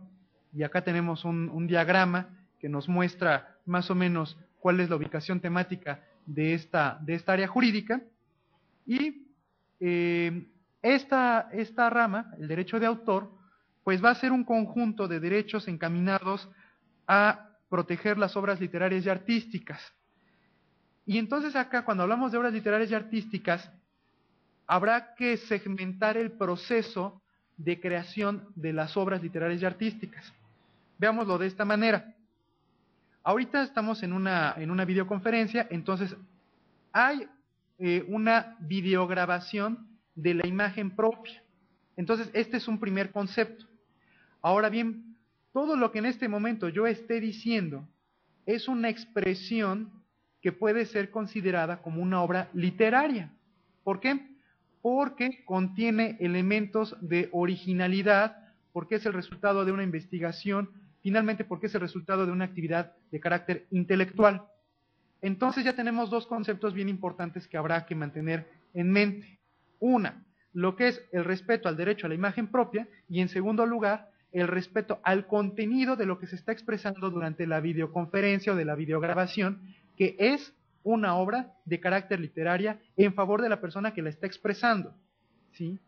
y acá tenemos un diagrama que nos muestra más o menos cuál es la ubicación temática de esta área jurídica, y esta rama, el derecho de autor, pues va a ser un conjunto de derechos encaminados a proteger las obras literarias y artísticas. Y entonces acá, cuando hablamos de obras literarias y artísticas, habrá que segmentar el proceso de creación de las obras literarias y artísticas. Veámoslo de esta manera. Ahorita estamos en una videoconferencia, entonces hay una videograbación de la imagen propia. Entonces, este es un primer concepto. Ahora bien, todo lo que en este momento yo esté diciendo es una expresión que puede ser considerada como una obra literaria. ¿Por qué? Porque contiene elementos de originalidad, porque es el resultado de una investigación, finalmente porque es el resultado de una actividad de carácter intelectual. Entonces ya tenemos dos conceptos bien importantes que habrá que mantener en mente. Una, lo que es el respeto al derecho a la imagen propia, y en segundo lugar, el respeto al contenido de lo que se está expresando durante la videoconferencia o de la videograbación, que es una obra de carácter literaria en favor de la persona que la está expresando, ¿sí?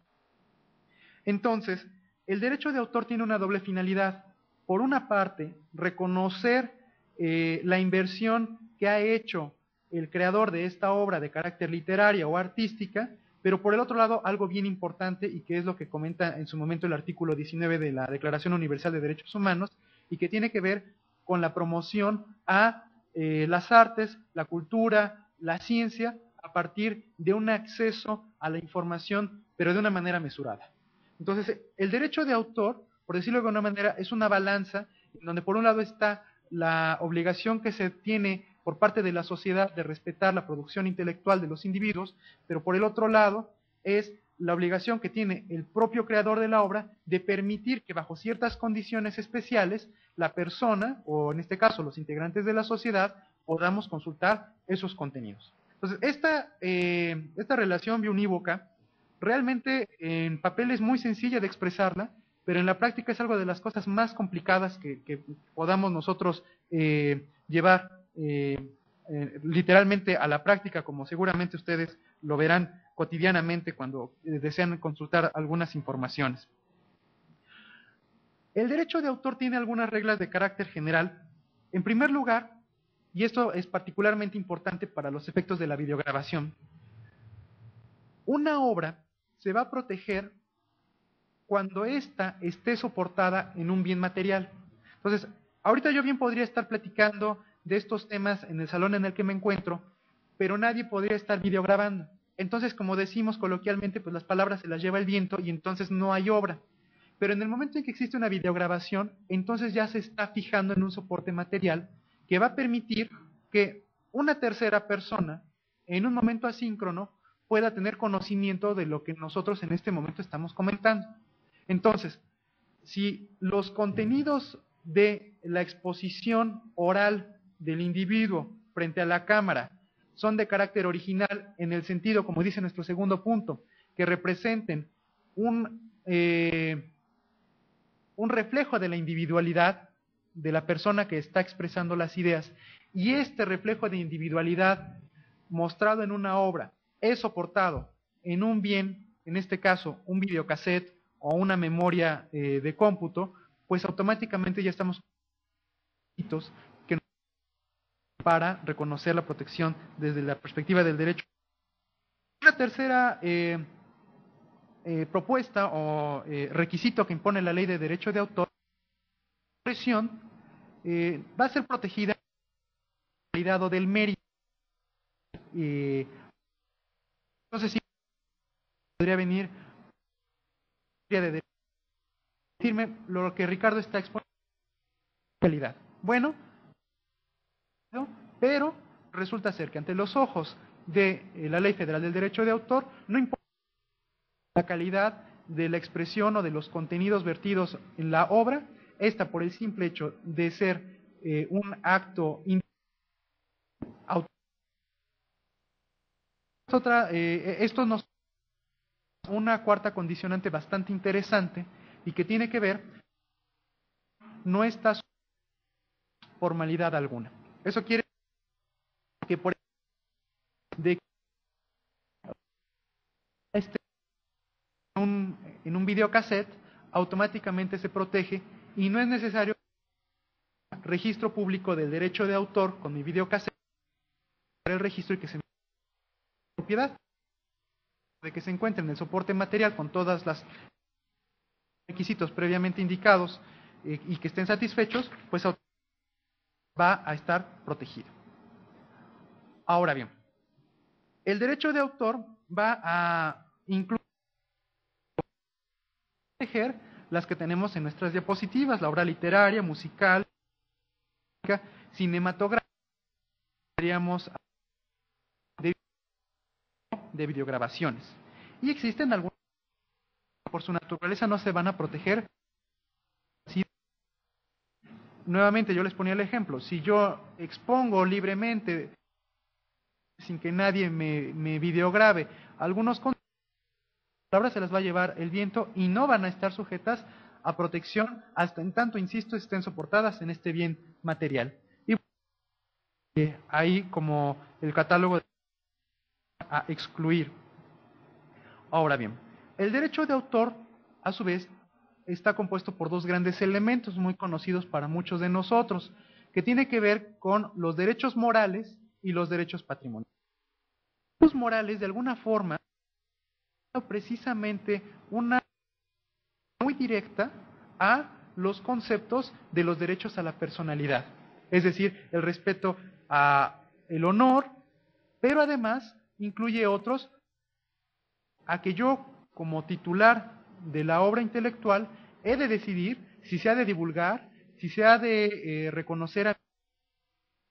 Entonces, el derecho de autor tiene una doble finalidad. Por una parte, reconocer la inversión que ha hecho el creador de esta obra de carácter literaria o artística, pero por el otro lado, algo bien importante, y que es lo que comenta en su momento el artículo 19 de la Declaración Universal de Derechos Humanos, y que tiene que ver con la promoción a las artes, la cultura, la ciencia, a partir de un acceso a la información, pero de una manera mesurada. Entonces, el derecho de autor, por decirlo de alguna manera, es una balanza en donde por un lado está la obligación que se tiene por parte de la sociedad de respetar la producción intelectual de los individuos, pero por el otro lado es la obligación que tiene el propio creador de la obra de permitir que bajo ciertas condiciones especiales la persona, o en este caso los integrantes de la sociedad, podamos consultar esos contenidos. Entonces, esta relación biunívoca realmente en papel es muy sencilla de expresarla, pero en la práctica es algo de las cosas más complicadas que podamos nosotros llevar literalmente a la práctica, como seguramente ustedes lo verán cotidianamente cuando desean consultar algunas informaciones. El derecho de autor tiene algunas reglas de carácter general. En primer lugar, y esto es particularmente importante para los efectos de la videograbación, una obra se va a proteger cuando ésta esté soportada en un bien material. Entonces, ahorita yo bien podría estar platicando de estos temas en el salón en el que me encuentro, pero nadie podría estar videograbando. Entonces, como decimos coloquialmente, pues las palabras se las lleva el viento y entonces no hay obra. Pero en el momento en que existe una videograbación, entonces ya se está fijando en un soporte material que va a permitir que una tercera persona, en un momento asíncrono, pueda tener conocimiento de lo que nosotros en este momento estamos comentando. Entonces, si los contenidos de la exposición oral del individuo frente a la cámara son de carácter original en el sentido, como dice nuestro segundo punto, que representen un reflejo de la individualidad de la persona que está expresando las ideas, y este reflejo de individualidad mostrado en una obra es soportado en un bien, en este caso un videocassette o una memoria de cómputo, pues automáticamente ya estamos que para reconocer la protección desde la perspectiva del derecho. Una tercera propuesta o requisito que impone la ley de derecho de autor, la expresión va a ser protegida por el cuidado del mérito. Entonces sí podría venir de decirme lo que Ricardo está exponiendo en realidad. Bueno, pero resulta ser que ante los ojos de la Ley Federal del Derecho de Autor no importa la calidad de la expresión o de los contenidos vertidos en la obra, esta por el simple hecho de ser un acto esto nos una cuarta condicionante bastante interesante y que tiene que ver no está formalidad alguna. Eso quiere decir que por de este en un videocassette automáticamente se protege y no es necesario registro público del derecho de autor con mi videocassette para el registro y que se me propiedad de que se encuentre en el soporte material con todas las requisitos previamente indicados y que estén satisfechos, pues va a estar protegido. Ahora bien, el derecho de autor va a incluir las que tenemos en nuestras diapositivas, la obra literaria, musical, cinematográfica, de videograbaciones. Y existen algunas que por su naturaleza no se van a proteger. Nuevamente yo les ponía el ejemplo, si yo expongo libremente, sin que nadie me videograbe, algunos palabras se las va a llevar el viento y no van a estar sujetas a protección hasta en tanto, insisto, estén soportadas en este bien material. Y ahí como el catálogo a excluir. Ahora bien, el derecho de autor, a su vez, está compuesto por dos grandes elementos muy conocidos para muchos de nosotros, que tiene que ver con los derechos morales y los derechos patrimoniales. Los derechos morales, de alguna forma, precisamente una muy directa a los conceptos de los derechos a la personalidad, es decir, el respeto a el honor, pero además incluye otros a que yo, como titular de la obra intelectual, he de decidir si se ha de divulgar, si se ha de reconocer a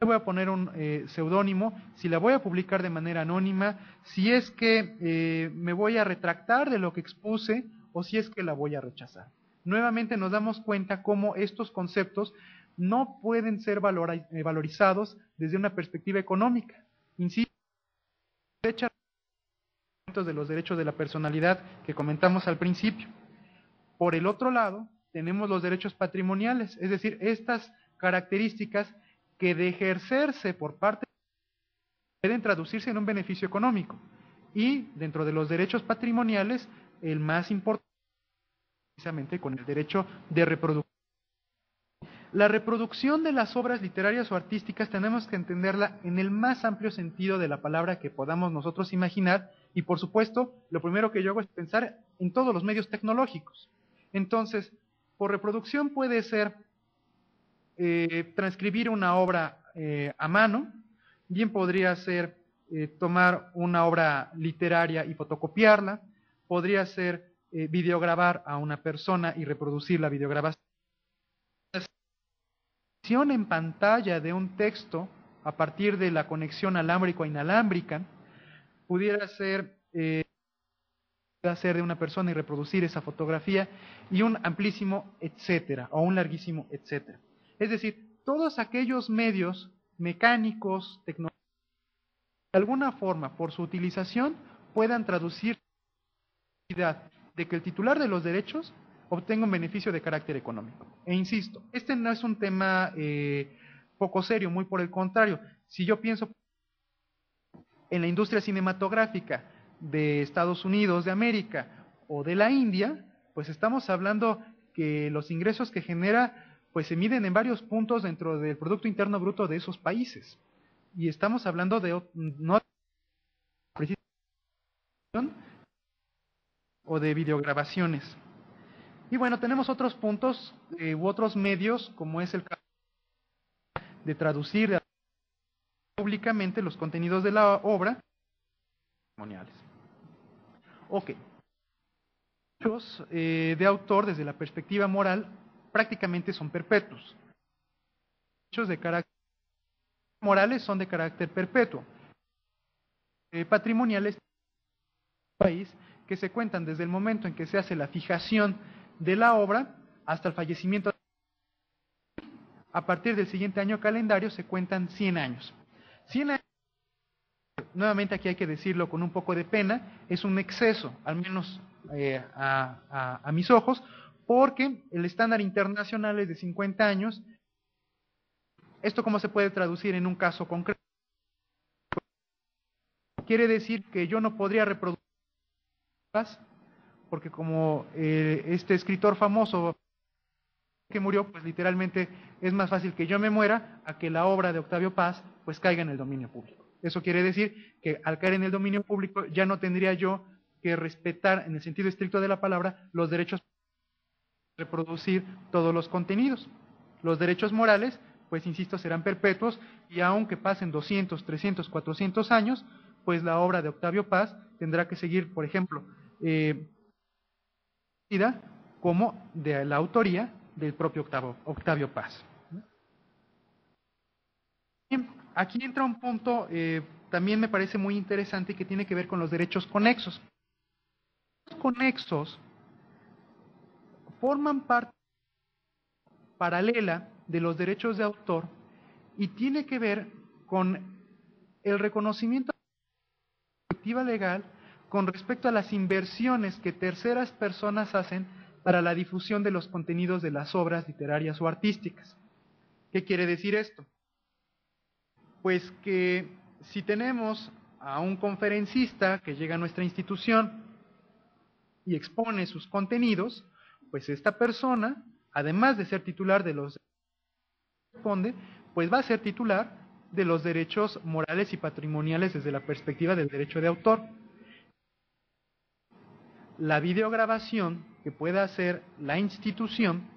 voy a poner un seudónimo, si la voy a publicar de manera anónima, si es que me voy a retractar de lo que expuse o si es que la voy a rechazar. Nuevamente nos damos cuenta cómo estos conceptos no pueden ser valorizados desde una perspectiva económica. Insisto, de los derechos de la personalidad que comentamos al principio. Por el otro lado, tenemos los derechos patrimoniales, es decir, estas características que de ejercerse por parte pueden traducirse en un beneficio económico. Y dentro de los derechos patrimoniales, el más importante precisamente con el derecho de reproducción. La reproducción de las obras literarias o artísticas tenemos que entenderla en el más amplio sentido de la palabra que podamos nosotros imaginar y por supuesto lo primero que yo hago es pensar en todos los medios tecnológicos. Entonces, por reproducción puede ser transcribir una obra a mano, bien podría ser tomar una obra literaria y fotocopiarla, podría ser videograbar a una persona y reproducir la videograbación en pantalla de un texto a partir de la conexión alámbrico a inalámbrica, pudiera ser de una persona y reproducir esa fotografía y un amplísimo etcétera o un larguísimo etcétera. Es decir, todos aquellos medios mecánicos, tecnológicos, de alguna forma, por su utilización, puedan traducir la de que el titular de los derechos obtenga un beneficio de carácter económico. E insisto, este no es un tema poco serio, muy por el contrario. Si yo pienso en la industria cinematográfica de Estados Unidos de América o de la India, pues estamos hablando que los ingresos que genera pues se miden en varios puntos dentro del Producto Interno Bruto de esos países. Y estamos hablando de no o de videograbaciones. Y bueno, tenemos otros puntos u otros medios, como es el caso de traducir públicamente los contenidos de la obra patrimoniales. Ok. Los derechos de autor, desde la perspectiva moral, prácticamente son perpetuos. Los derechos de carácter morales son de carácter perpetuo. Patrimoniales país que se cuentan desde el momento en que se hace la fijación de la obra hasta el fallecimiento. A partir del siguiente año calendario se cuentan 100 años. 100 años, nuevamente aquí hay que decirlo con un poco de pena, es un exceso, al menos a mis ojos, porque el estándar internacional es de 50 años. ¿Esto cómo se puede traducir en un caso concreto? Quiere decir que yo no podría reproducir, porque como este escritor famoso que murió, pues literalmente es más fácil que yo me muera a que la obra de Octavio Paz pues caiga en el dominio público. Eso quiere decir que al caer en el dominio público ya no tendría yo que respetar, en el sentido estricto de la palabra, los derechos de reproducir todos los contenidos. Los derechos morales, pues insisto, serán perpetuos, y aunque pasen 200, 300, 400 años, pues la obra de Octavio Paz tendrá que seguir, por ejemplo, como de la autoría del propio Octavio Paz. Bien, aquí entra un punto también me parece muy interesante, que tiene que ver con los derechos conexos. Los conexos forman parte paralela de los derechos de autor y tiene que ver con el reconocimiento de la perspectiva legal con respecto a las inversiones que terceras personas hacen para la difusión de los contenidos de las obras literarias o artísticas. ¿Qué quiere decir esto? Pues que si tenemos a un conferencista que llega a nuestra institución y expone sus contenidos, pues esta persona, además de ser titular de los derechos que responde, pues va a ser titular de los derechos morales y patrimoniales desde la perspectiva del derecho de autor. La videograbación que pueda hacer la institución,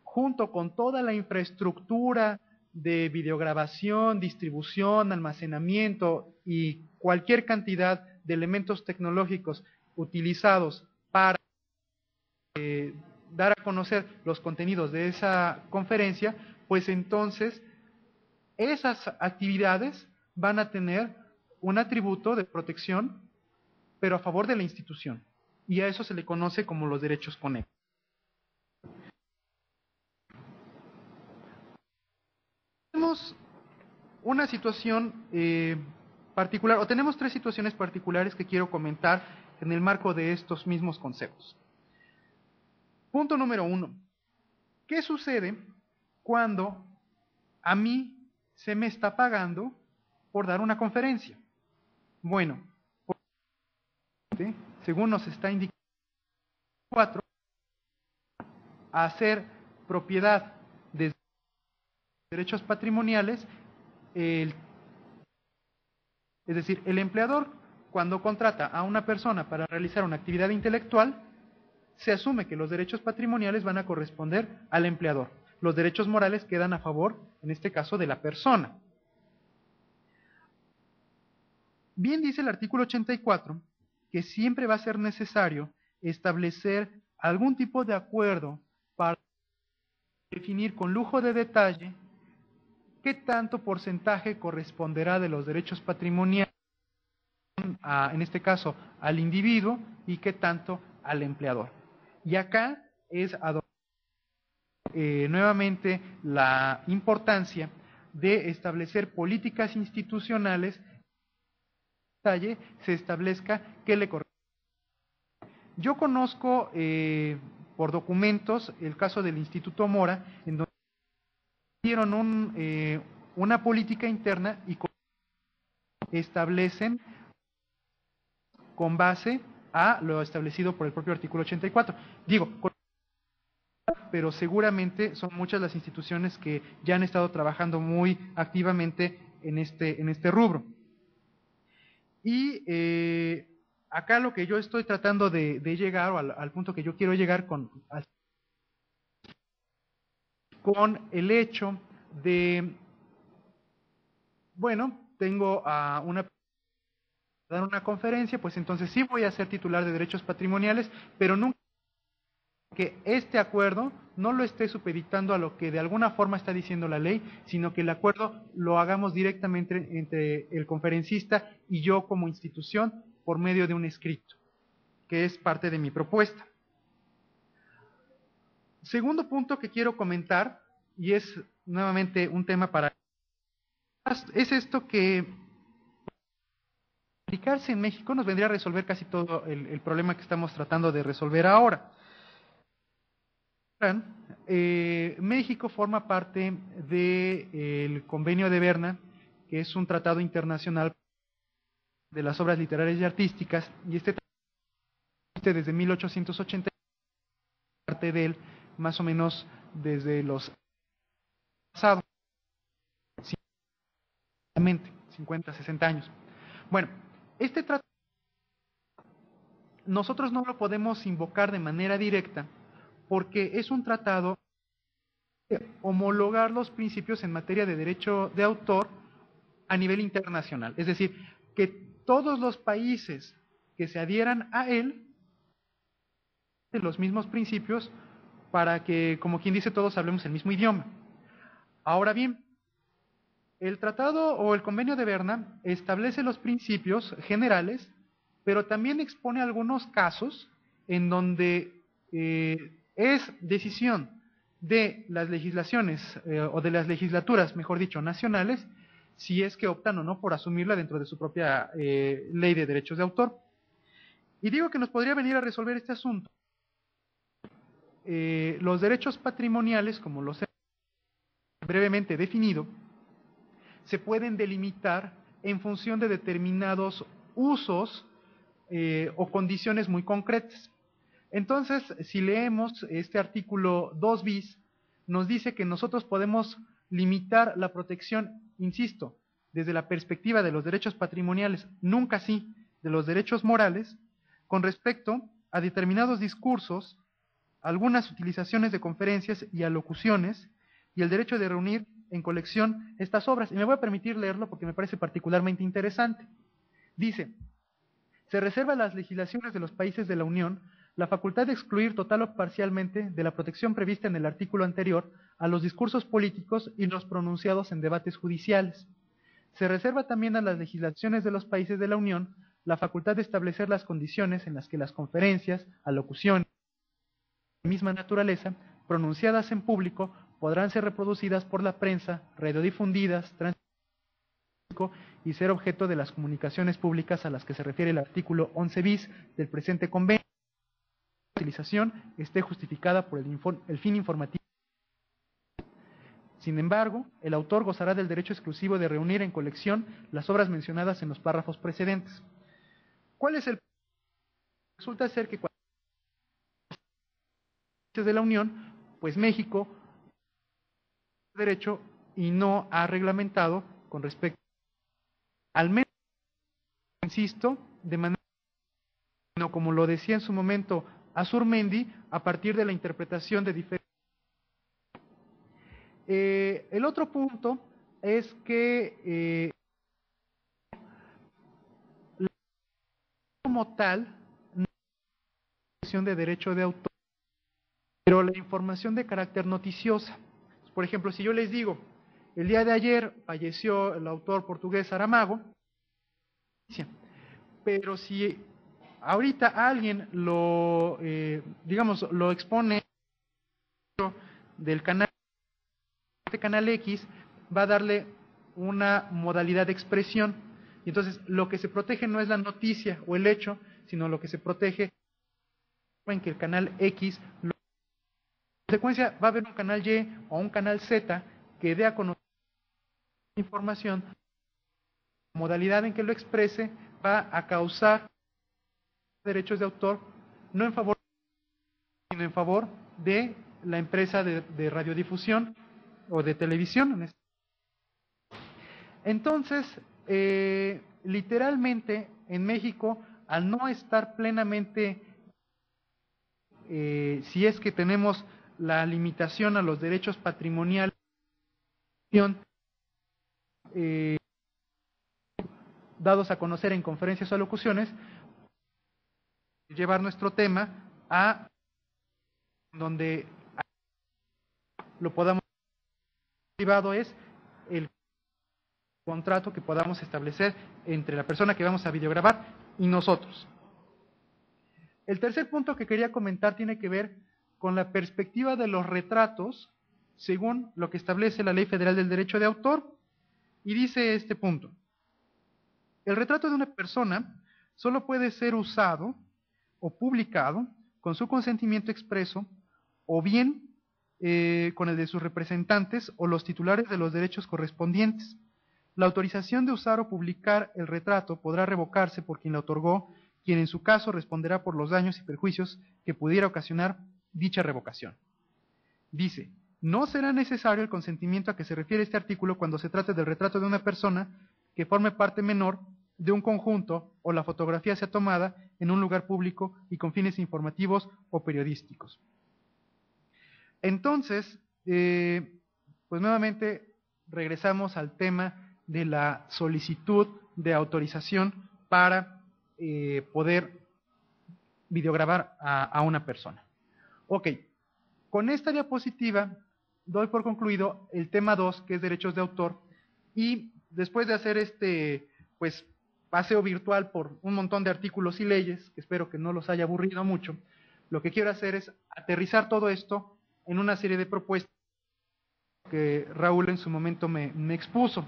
junto con toda la infraestructura de videograbación, distribución, almacenamiento y cualquier cantidad de elementos tecnológicos utilizados para dar a conocer los contenidos de esa conferencia, pues entonces esas actividades van a tener un atributo de protección, pero a favor de la institución. Y a eso se le conoce como los derechos conexos. Tenemos una situación particular, o tenemos tres situaciones particulares que quiero comentar en el marco de estos mismos conceptos. Punto número 1. ¿Qué sucede cuando a mí se me está pagando por dar una conferencia? Bueno, según nos está indicando 4, a ser propiedad de derechos patrimoniales, es decir, el empleador, cuando contrata a una persona para realizar una actividad intelectual, se asume que los derechos patrimoniales van a corresponder al empleador. Los derechos morales quedan a favor, en este caso, de la persona. Bien dice el artículo 84 que siempre va a ser necesario establecer algún tipo de acuerdo para definir con lujo de detalle qué tanto porcentaje corresponderá de los derechos patrimoniales, en este caso, al individuo, y qué tanto al empleador. Y acá es nuevamente la importancia de establecer políticas institucionales, detalle se establezca qué le corresponde. Yo conozco por documentos el caso del Instituto Mora, en donde dieron una política interna y establecen con base a lo establecido por el propio artículo 84. Digo, pero seguramente son muchas las instituciones que ya han estado trabajando muy activamente en este rubro. Y acá lo que yo estoy tratando de llegar, o al punto que yo quiero llegar con el hecho de, bueno, tengo a dar una conferencia, pues entonces sí voy a ser titular de derechos patrimoniales, pero nunca que este acuerdo no lo esté supeditando a lo que de alguna forma está diciendo la ley, sino que el acuerdo lo hagamos directamente entre el conferencista y yo como institución por medio de un escrito, que es parte de mi propuesta. Segundo punto que quiero comentar, y es nuevamente un tema para... es esto que aplicarse en México nos vendría a resolver casi todo el problema que estamos tratando de resolver ahora. México forma parte del Convenio de Berna, que es un tratado internacional de las obras literarias y artísticas, y este tratado existe desde 1880, parte de él más o menos desde los pasados 50, 60 años. Bueno, este tratado nosotros no lo podemos invocar de manera directa porque es un tratado de homologar los principios en materia de derecho de autor a nivel internacional. Es decir, que todos los países que se adhieran a él de los mismos principios para que, como quien dice, todos hablemos el mismo idioma. Ahora bien, el tratado o el convenio de Berna establece los principios generales, pero también expone algunos casos en donde es decisión de las legislaciones o de las legislaturas, mejor dicho, nacionales, si es que optan o no por asumirla dentro de su propia ley de derechos de autor. Y digo que nos podría venir a resolver este asunto. Los derechos patrimoniales, como los he brevemente definido, se pueden delimitar en función de determinados usos o condiciones muy concretas. Entonces, si leemos este artículo 2 bis, nos dice que nosotros podemos limitar la protección, insisto, desde la perspectiva de los derechos patrimoniales, nunca sí de los derechos morales, con respecto a determinados discursos, algunas utilizaciones de conferencias y alocuciones, y el derecho de reunir en colección estas obras. Y me voy a permitir leerlo porque me parece particularmente interesante. Dice: se reserva a las legislaciones de los países de la Unión la facultad de excluir total o parcialmente de la protección prevista en el artículo anterior a los discursos políticos y los pronunciados en debates judiciales. Se reserva también a las legislaciones de los países de la Unión la facultad de establecer las condiciones en las que las conferencias, alocuciones de misma naturaleza, pronunciadas en público, podrán ser reproducidas por la prensa, radiodifundidas, y ser objeto de las comunicaciones públicas a las que se refiere el artículo 11 bis del presente convenio. La utilización esté justificada por el fin informativo. Sin embargo, el autor gozará del derecho exclusivo de reunir en colección las obras mencionadas en los párrafos precedentes. ¿Cuál es el? Resulta ser que cuando de la Unión, pues México derecho y no ha reglamentado con respecto, al menos, insisto, de manera, como lo decía en su momento Azurmendi, a partir de la interpretación de diferentes. El otro punto es que como tal, no es una de derecho de autor, pero la información de carácter noticiosa. Por ejemplo, si yo les digo, el día de ayer falleció el autor portugués Saramago, pero si ahorita alguien lo, digamos, lo expone del canal, este canal X, va a darle una modalidad de expresión. Y entonces lo que se protege no es la noticia o el hecho, sino lo que se protege en que el canal X, en consecuencia va a haber un canal Y o un canal Z que dé a conocer información, la modalidad en que lo exprese va a causar derechos de autor, no en favor, sino en favor de la empresa de radiodifusión o de televisión. Entonces, literalmente en México al no estar plenamente, si es que tenemos la limitación a los derechos patrimoniales, eh, dados a conocer en conferencias o alocuciones, llevar nuestro tema a donde lo podamos privado es el contrato que podamos establecer entre la persona que vamos a videograbar y nosotros. El tercer punto que quería comentar tiene que ver con la perspectiva de los retratos según lo que establece la Ley Federal del Derecho de Autor, y dice este punto: el retrato de una persona solo puede ser usado o publicado con su consentimiento expreso o bien con el de sus representantes o los titulares de los derechos correspondientes. La autorización de usar o publicar el retrato podrá revocarse por quien la otorgó, quien en su caso responderá por los daños y perjuicios que pudiera ocasionar dicha revocación. Dice: no será necesario el consentimiento a que se refiere este artículo cuando se trate del retrato de una persona que forme parte menor de un conjunto o la fotografía sea tomada en un lugar público y con fines informativos o periodísticos. Entonces, pues nuevamente regresamos al tema de la solicitud de autorización para poder videograbar a una persona. Ok, con esta diapositiva doy por concluido el tema 2, que es derechos de autor, y después de hacer este pues paseo virtual por un montón de artículos y leyes, que espero que no los haya aburrido mucho, lo que quiero hacer es aterrizar todo esto en una serie de propuestas que Raúl en su momento me expuso.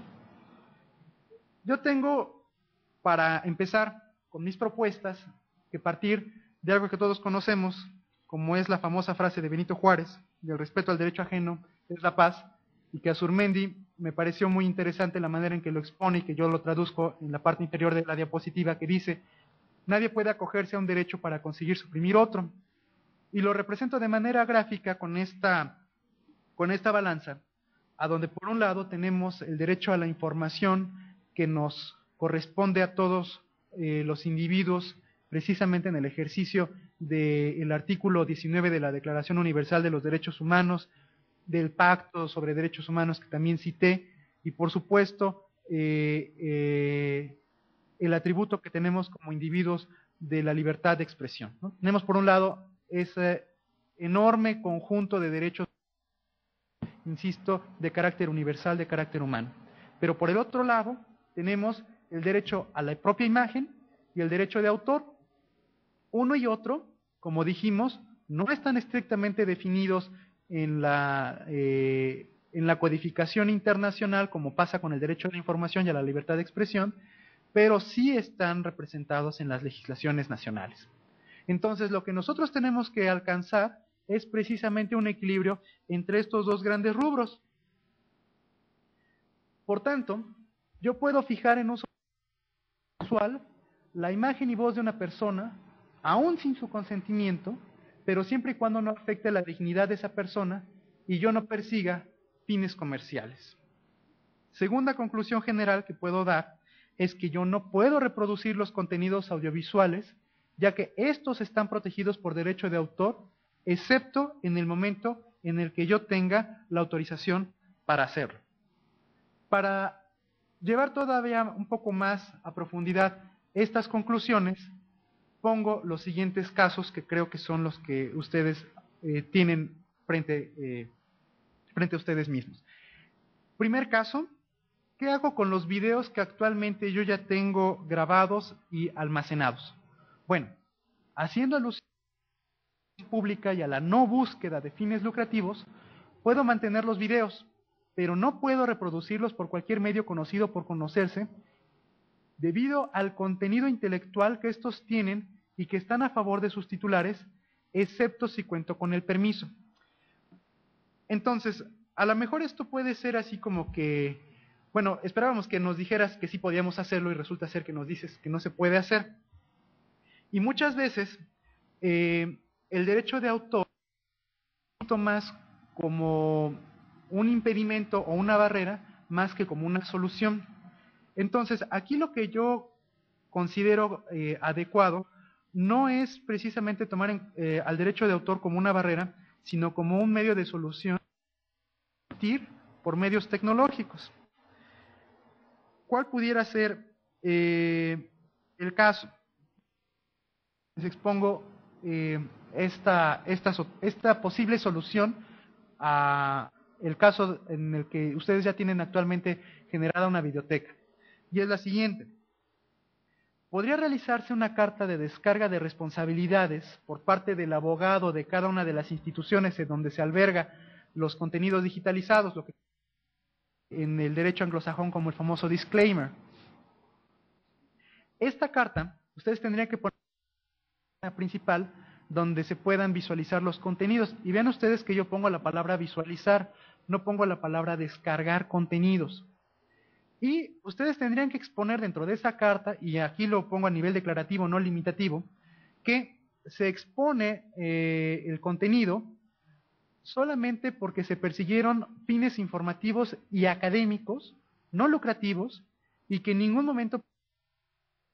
Yo tengo, para empezar con mis propuestas, que partir de algo que todos conocemos, como es la famosa frase de Benito Juárez: del respeto al derecho ajeno es la paz, y que a Azurmendi me pareció muy interesante la manera en que lo expone y que yo lo traduzco en la parte inferior de la diapositiva, que dice: nadie puede acogerse a un derecho para conseguir suprimir otro. Y lo represento de manera gráfica con esta balanza, a donde por un lado tenemos el derecho a la información que nos corresponde a todos los individuos, precisamente en el ejercicio del artículo 19 de la Declaración Universal de los Derechos Humanos, del Pacto sobre Derechos Humanos que también cité, y por supuesto el atributo que tenemos como individuos de la libertad de expresión, ¿no? Tenemos por un lado ese enorme conjunto de derechos, insisto, de carácter universal, de carácter humano. Pero por el otro lado tenemos el derecho a la propia imagen y el derecho de autor. Uno y otro, como dijimos, no están estrictamente definidos en la codificación internacional, como pasa con el derecho a la información y a la libertad de expresión, pero sí están representados en las legislaciones nacionales. Entonces, lo que nosotros tenemos que alcanzar es precisamente un equilibrio entre estos dos grandes rubros. Por tanto, yo puedo fijar en uso visual la imagen y voz de una persona, aún sin su consentimiento, pero siempre y cuando no afecte la dignidad de esa persona y yo no persiga fines comerciales. Segunda conclusión general que puedo dar es que yo no puedo reproducir los contenidos audiovisuales, ya que estos están protegidos por derecho de autor, excepto en el momento en el que yo tenga la autorización para hacerlo. Para llevar todavía un poco más a profundidad estas conclusiones, pongo los siguientes casos que creo que son los que ustedes tienen frente a ustedes mismos. Primer caso: ¿qué hago con los videos que actualmente yo ya tengo grabados y almacenados? Bueno, haciendo alusión a la pública y a la no búsqueda de fines lucrativos, puedo mantener los videos, pero no puedo reproducirlos por cualquier medio conocido por conocerse, debido al contenido intelectual que estos tienen y que están a favor de sus titulares, excepto si cuento con el permiso. Entonces, a lo mejor esto puede ser así como que, bueno, esperábamos que nos dijeras que sí podíamos hacerlo y resulta ser que nos dices que no se puede hacer. Y muchas veces el derecho de autor es más como un impedimento o una barrera más que como una solución. Entonces, aquí lo que yo considero adecuado no es precisamente tomar al derecho de autor como una barrera, sino como un medio de solución por medios tecnológicos. ¿Cuál pudiera ser el caso? Les expongo esta posible solución a el caso en el que ustedes ya tienen actualmente generada una videoteca. Y es la siguiente. Podría realizarse una carta de descarga de responsabilidades por parte del abogado de cada una de las instituciones en donde se alberga los contenidos digitalizados, lo que en el derecho anglosajón como el famoso disclaimer. Esta carta, ustedes tendrían que poner una principal donde se puedan visualizar los contenidos. Y vean ustedes que yo pongo la palabra visualizar, no pongo la palabra descargar contenidos. Y ustedes tendrían que exponer dentro de esa carta, y aquí lo pongo a nivel declarativo, no limitativo, que se expone el contenido solamente porque se persiguieron fines informativos y académicos, no lucrativos, y que en ningún momento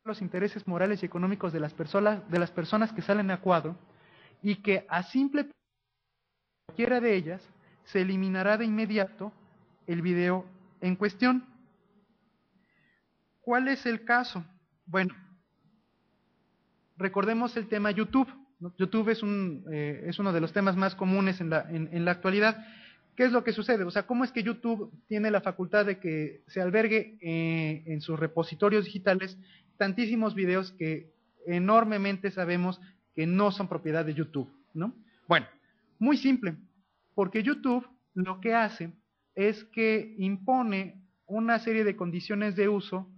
los intereses morales y económicos de las personas que salen a cuadro, y que a simple cualquiera de ellas se eliminará de inmediato el video en cuestión. ¿Cuál es el caso? Bueno, recordemos el tema YouTube. YouTube es uno de los temas más comunes en la actualidad. ¿Qué es lo que sucede? O sea, ¿cómo es que YouTube tiene la facultad de que se albergue en sus repositorios digitales tantísimos videos que enormemente sabemos que no son propiedad de YouTube, ¿no? Bueno, muy simple, porque YouTube lo que hace es que impone una serie de condiciones de uso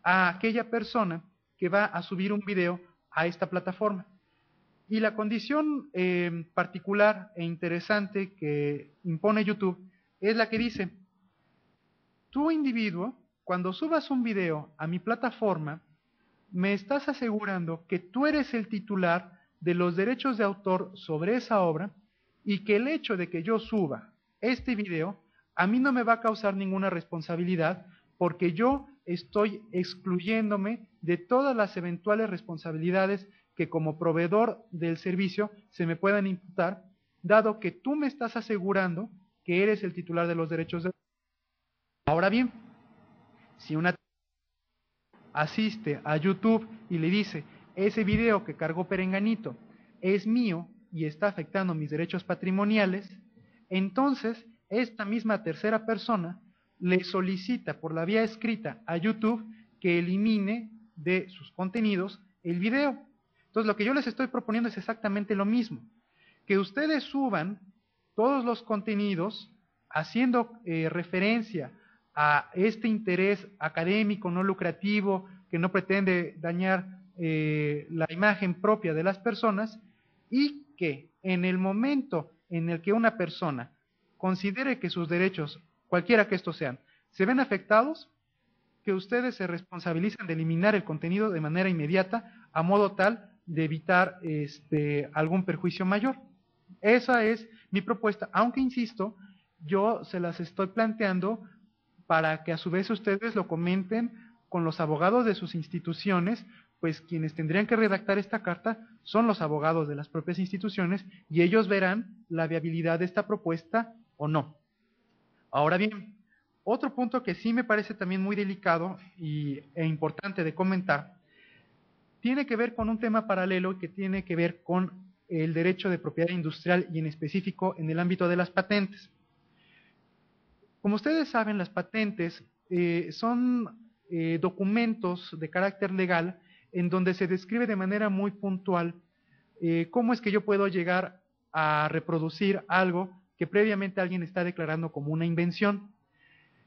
a aquella persona que va a subir un video a esta plataforma. Y la condición particular e interesante que impone YouTube es la que dice: tú individuo, cuando subas un video a mi plataforma, me estás asegurando que tú eres el titular de los derechos de autor sobre esa obra y que el hecho de que yo suba este video a mí no me va a causar ninguna responsabilidad porque yo estoy excluyéndome de todas las eventuales responsabilidades que como proveedor del servicio se me puedan imputar, dado que tú me estás asegurando que eres el titular de los derechos de autor. Ahora bien, si una asiste a YouTube y le dice, ese video que cargó Perenganito es mío y está afectando mis derechos patrimoniales, entonces esta misma tercera persona le solicita por la vía escrita a YouTube que elimine de sus contenidos el video. Entonces lo que yo les estoy proponiendo es exactamente lo mismo, que ustedes suban todos los contenidos haciendo referencia a este interés académico no lucrativo que no pretende dañar la imagen propia de las personas, y que en el momento en el que una persona considere que sus derechos, cualquiera que estos sean, se ven afectados, que ustedes se responsabilizan de eliminar el contenido de manera inmediata a modo tal de evitar algún perjuicio mayor. Esa es mi propuesta, aunque insisto, yo se las estoy planteando para que a su vez ustedes lo comenten con los abogados de sus instituciones, pues quienes tendrían que redactar esta carta son los abogados de las propias instituciones y ellos verán la viabilidad de esta propuesta o no. Ahora bien, otro punto que sí me parece también muy delicado e importante de comentar, tiene que ver con un tema paralelo que tiene que ver con el derecho de propiedad industrial y en específico en el ámbito de las patentes. Como ustedes saben, las patentes son documentos de carácter legal en donde se describe de manera muy puntual cómo es que yo puedo llegar a reproducir algo que previamente alguien está declarando como una invención.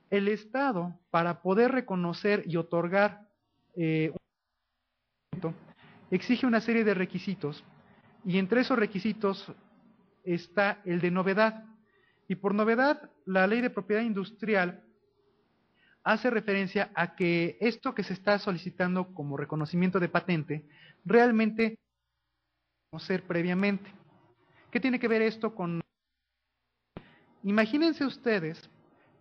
El Estado, para poder reconocer y otorgar un documento, exige una serie de requisitos, y entre esos requisitos está el de novedad. Y por novedad, la Ley de Propiedad Industrial hace referencia a que esto que se está solicitando como reconocimiento de patente realmente conocer previamente. ¿Qué tiene que ver esto con? Imagínense ustedes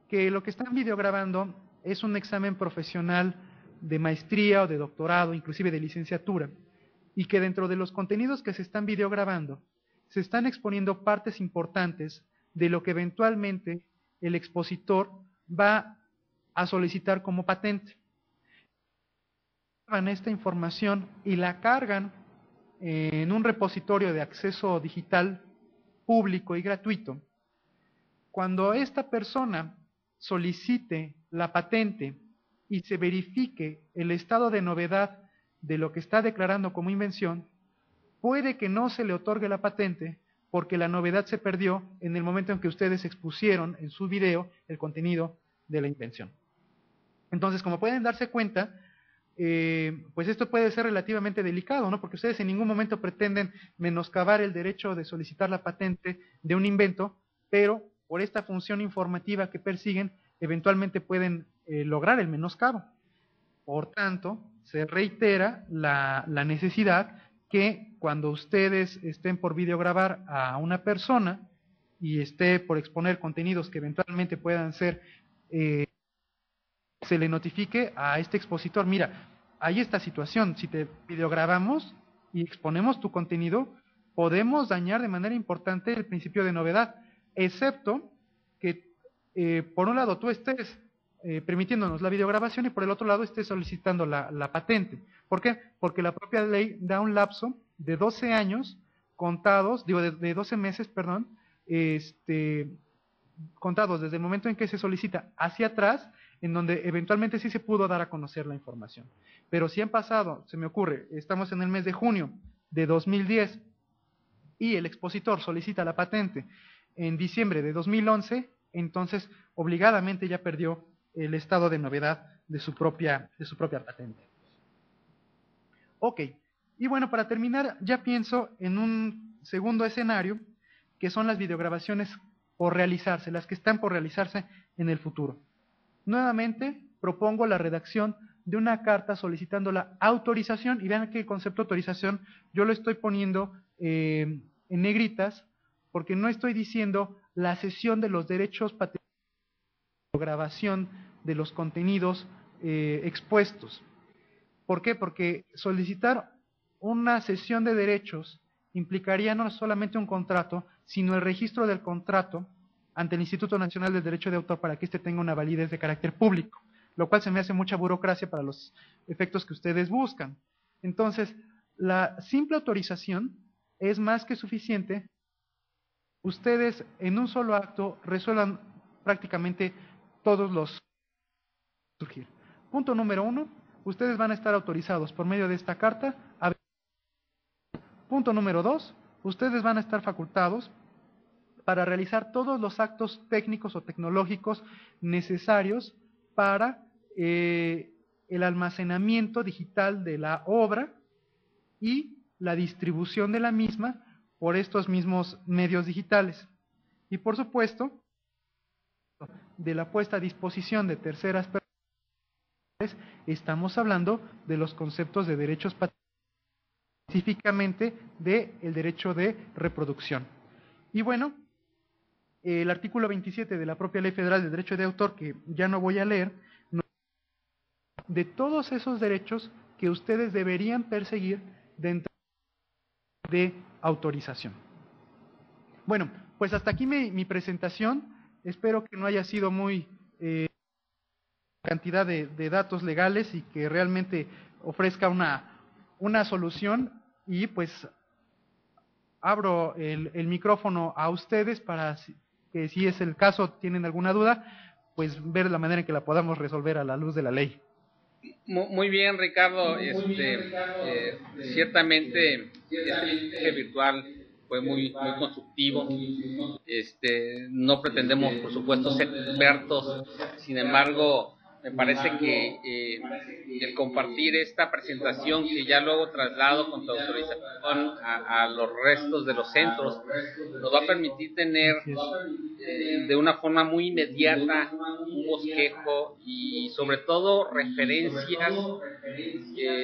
que lo que están videograbando es un examen profesional de maestría o de doctorado, inclusive de licenciatura, y que dentro de los contenidos que se están videograbando, se están exponiendo partes importantes de lo que eventualmente el expositor va a solicitar como patente. Esta información y la cargan en un repositorio de acceso digital público y gratuito. Cuando esta persona solicite la patente y se verifique el estado de novedad de lo que está declarando como invención, puede que no se le otorgue la patente porque la novedad se perdió en el momento en que ustedes expusieron en su video el contenido de la invención. Entonces, como pueden darse cuenta, pues esto puede ser relativamente delicado, ¿no? Porque ustedes en ningún momento pretenden menoscabar el derecho de solicitar la patente de un invento, pero por esta función informativa que persiguen, eventualmente pueden lograr el menoscabo. Por tanto, se reitera la necesidad que cuando ustedes estén por videograbar a una persona y esté por exponer contenidos que eventualmente puedan ser se le notifique a este expositor, mira, hay esta situación, si te videograbamos y exponemos tu contenido, podemos dañar de manera importante el principio de novedad, excepto que por un lado tú estés permitiéndonos la videograbación y por el otro lado estés solicitando la patente. ¿Por qué? Porque la propia ley da un lapso de 12 años contados, digo, de 12 meses, perdón, contados desde el momento en que se solicita hacia atrás, en donde eventualmente sí se pudo dar a conocer la información. Pero si han pasado, se me ocurre, estamos en el mes de junio de 2010 y el expositor solicita la patente en diciembre de 2011, entonces obligadamente ya perdió el estado de novedad de su propia patente. Ok, y bueno, para terminar, ya pienso en un segundo escenario, que son las videograbaciones por realizarse, las que están por realizarse en el futuro. Nuevamente, propongo la redacción de una carta solicitando la autorización, y vean que el concepto de autorización yo lo estoy poniendo en negritas, porque no estoy diciendo la cesión de los derechos patrimoniales o grabación de los contenidos expuestos. ¿Por qué? Porque solicitar una cesión de derechos implicaría no solamente un contrato, sino el registro del contrato ante el Instituto Nacional del Derecho de Autor para que éste tenga una validez de carácter público, lo cual se me hace mucha burocracia para los efectos que ustedes buscan. Entonces, la simple autorización es más que suficiente. Ustedes en un solo acto resuelvan prácticamente todos los surgir. Punto número 1, ustedes van a estar autorizados por medio de esta carta. Punto número 2, ustedes van a estar facultados para realizar todos los actos técnicos o tecnológicos necesarios para el almacenamiento digital de la obra y la distribución de la misma por estos mismos medios digitales. Y por supuesto, de la puesta a disposición de terceras personas, estamos hablando de los conceptos de derechos patrimoniales, específicamente del derecho de reproducción. Y bueno, el artículo 27 de la propia Ley Federal de Derecho de Autor, que ya no voy a leer, de todos esos derechos que ustedes deberían perseguir dentro de autorización. Bueno, pues hasta aquí mi presentación. Espero que no haya sido muy cantidad de datos legales y que realmente ofrezca una solución, y pues abro el micrófono a ustedes para que, si es el caso, tienen alguna duda, pues ver la manera en que la podamos resolver a la luz de la ley. Muy bien, Ricardo. Ciertamente este mensaje virtual fue muy constructivo. No pretendemos, por supuesto, ser expertos. Sin embargo, me parece que el compartir esta presentación, que ya luego traslado con tu autorización a los restos de los centros, nos va a permitir tener de una forma muy inmediata un bosquejo y sobre todo referencias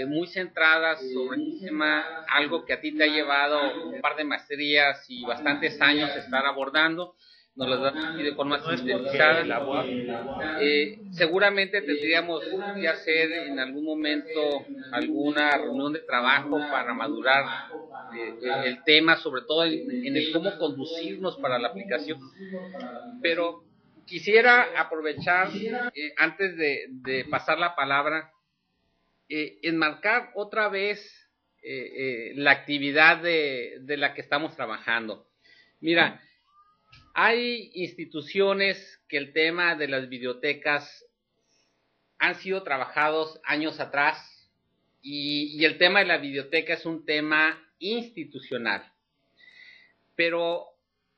muy centradas sobre el tema, algo que a ti te ha llevado un par de maestrías y bastantes años estar abordando, nos las da así de forma sintetizada. Seguramente tendríamos que hacer en algún momento alguna reunión de trabajo para madurar el tema, sobre todo en el cómo conducirnos para la aplicación. Pero quisiera aprovechar, antes de pasar la palabra, enmarcar otra vez la actividad de la que estamos trabajando. Mira, hay instituciones que el tema de las bibliotecas han sido trabajados años atrás y el tema de la biblioteca es un tema institucional. Pero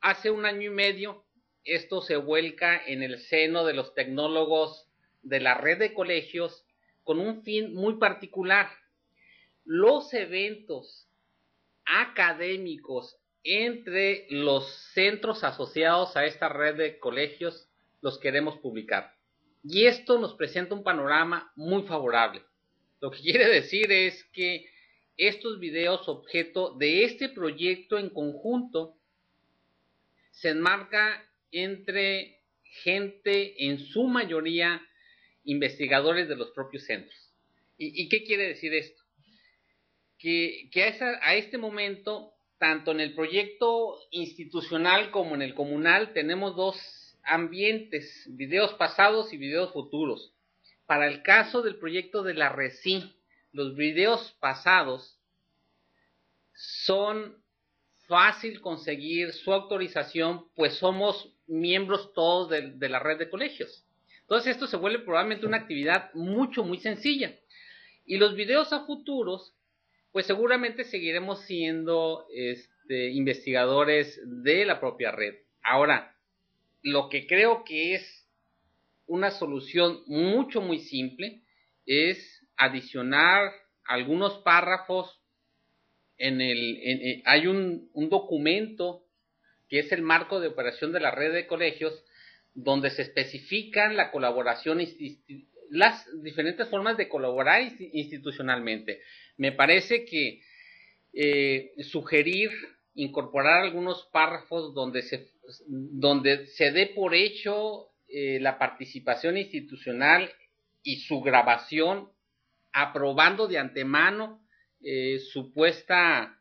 hace 1 año y medio esto se vuelca en el seno de los tecnólogos de la red de colegios con un fin muy particular. Los eventos académicos entre los centros asociados a esta red de colegios los queremos publicar. Y esto nos presenta un panorama muy favorable. Lo que quiere decir es que estos videos objeto de este proyecto en conjunto se enmarca entre gente, en su mayoría, investigadores de los propios centros. ¿Y qué quiere decir esto? Que a este momento, tanto en el proyecto institucional como en el comunal, tenemos 2 ambientes, videos pasados y videos futuros. Para el caso del proyecto de la RECI, los videos pasados son fácil conseguir su autorización, pues somos miembros todos de la red de colegios. Entonces esto se vuelve probablemente una actividad muy sencilla. Y los videos a futuros, pues seguramente seguiremos siendo investigadores de la propia red. Ahora, lo que creo que es una solución muy simple es adicionar algunos párrafos hay un documento que es el marco de operación de la red de colegios, donde se especifican la colaboración, las diferentes formas de colaborar institucionalmente. Me parece que sugerir incorporar algunos párrafos donde se dé por hecho la participación institucional y su grabación, aprobando de antemano su puesta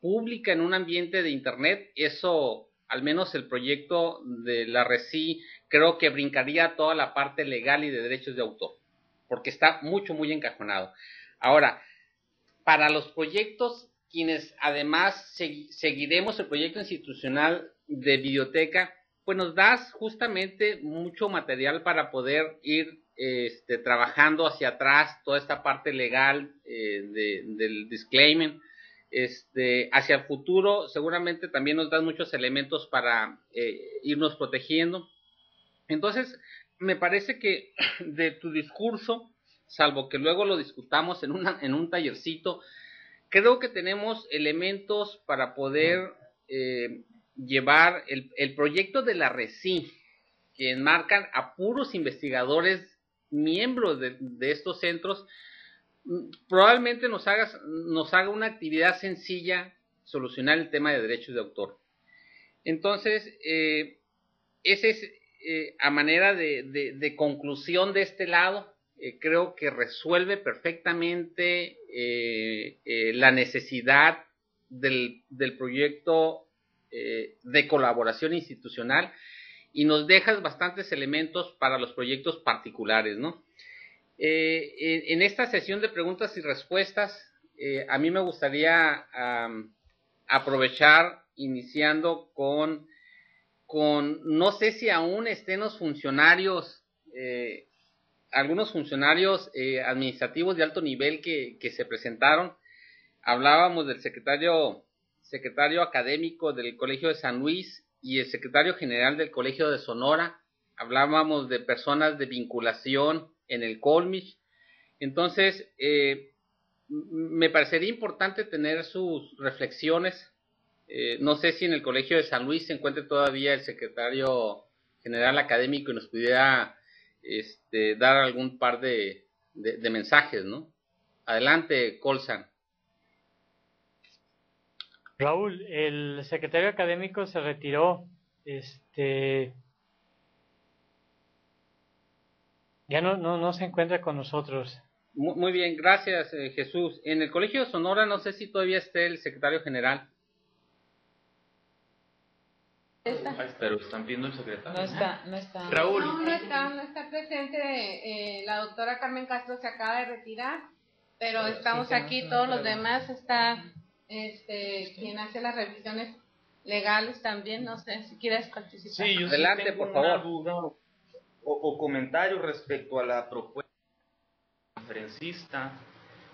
pública en un ambiente de internet. Eso, al menos el proyecto de la RECI, creo que brincaría toda la parte legal y de derechos de autor, porque está muy encajonado. Ahora, para los proyectos, quienes además seguiremos el proyecto institucional de biblioteca, pues nos das justamente mucho material para poder ir trabajando hacia atrás toda esta parte legal del disclaimer. Hacia el futuro seguramente también nos dan muchos elementos para irnos protegiendo. Entonces, me parece que de tu discurso, salvo que luego lo discutamos en un tallercito, creo que tenemos elementos para poder llevar el proyecto de la RECI, que enmarcan a puros investigadores miembros de estos centros. Probablemente nos haga una actividad sencilla solucionar el tema de derechos de autor. Entonces, ese es a manera de conclusión de este lado. Creo que resuelve perfectamente la necesidad del proyecto de colaboración institucional y nos dejas bastantes elementos para los proyectos particulares, ¿no? En esta sesión de preguntas y respuestas, a mí me gustaría aprovechar iniciando con no sé si aún estén los funcionarios, algunos funcionarios administrativos de alto nivel que se presentaron. Hablábamos del secretario académico del Colegio de San Luis y el secretario general del Colegio de Sonora. Hablábamos de personas de vinculación en el Colmich. Entonces, me parecería importante tener sus reflexiones. No sé si en el Colegio de San Luis se encuentre todavía el secretario general académico y nos pudiera dar algún par de mensajes, ¿no? Adelante, Colsan. Raúl, el secretario académico se retiró Ya no se encuentra con nosotros. Muy bien, gracias, Jesús. En el Colegio de Sonora no sé si todavía esté el secretario general. Pero están viendo el secretario. No está. Raúl. No está presente. La doctora Carmen Castro se acaba de retirar, pero estamos aquí, todos los demás. Está quien hace las revisiones legales también. No sé si quieres participar. Sí, yo Adelante, tengo por favor. una duda o comentario respecto a la propuesta del conferencista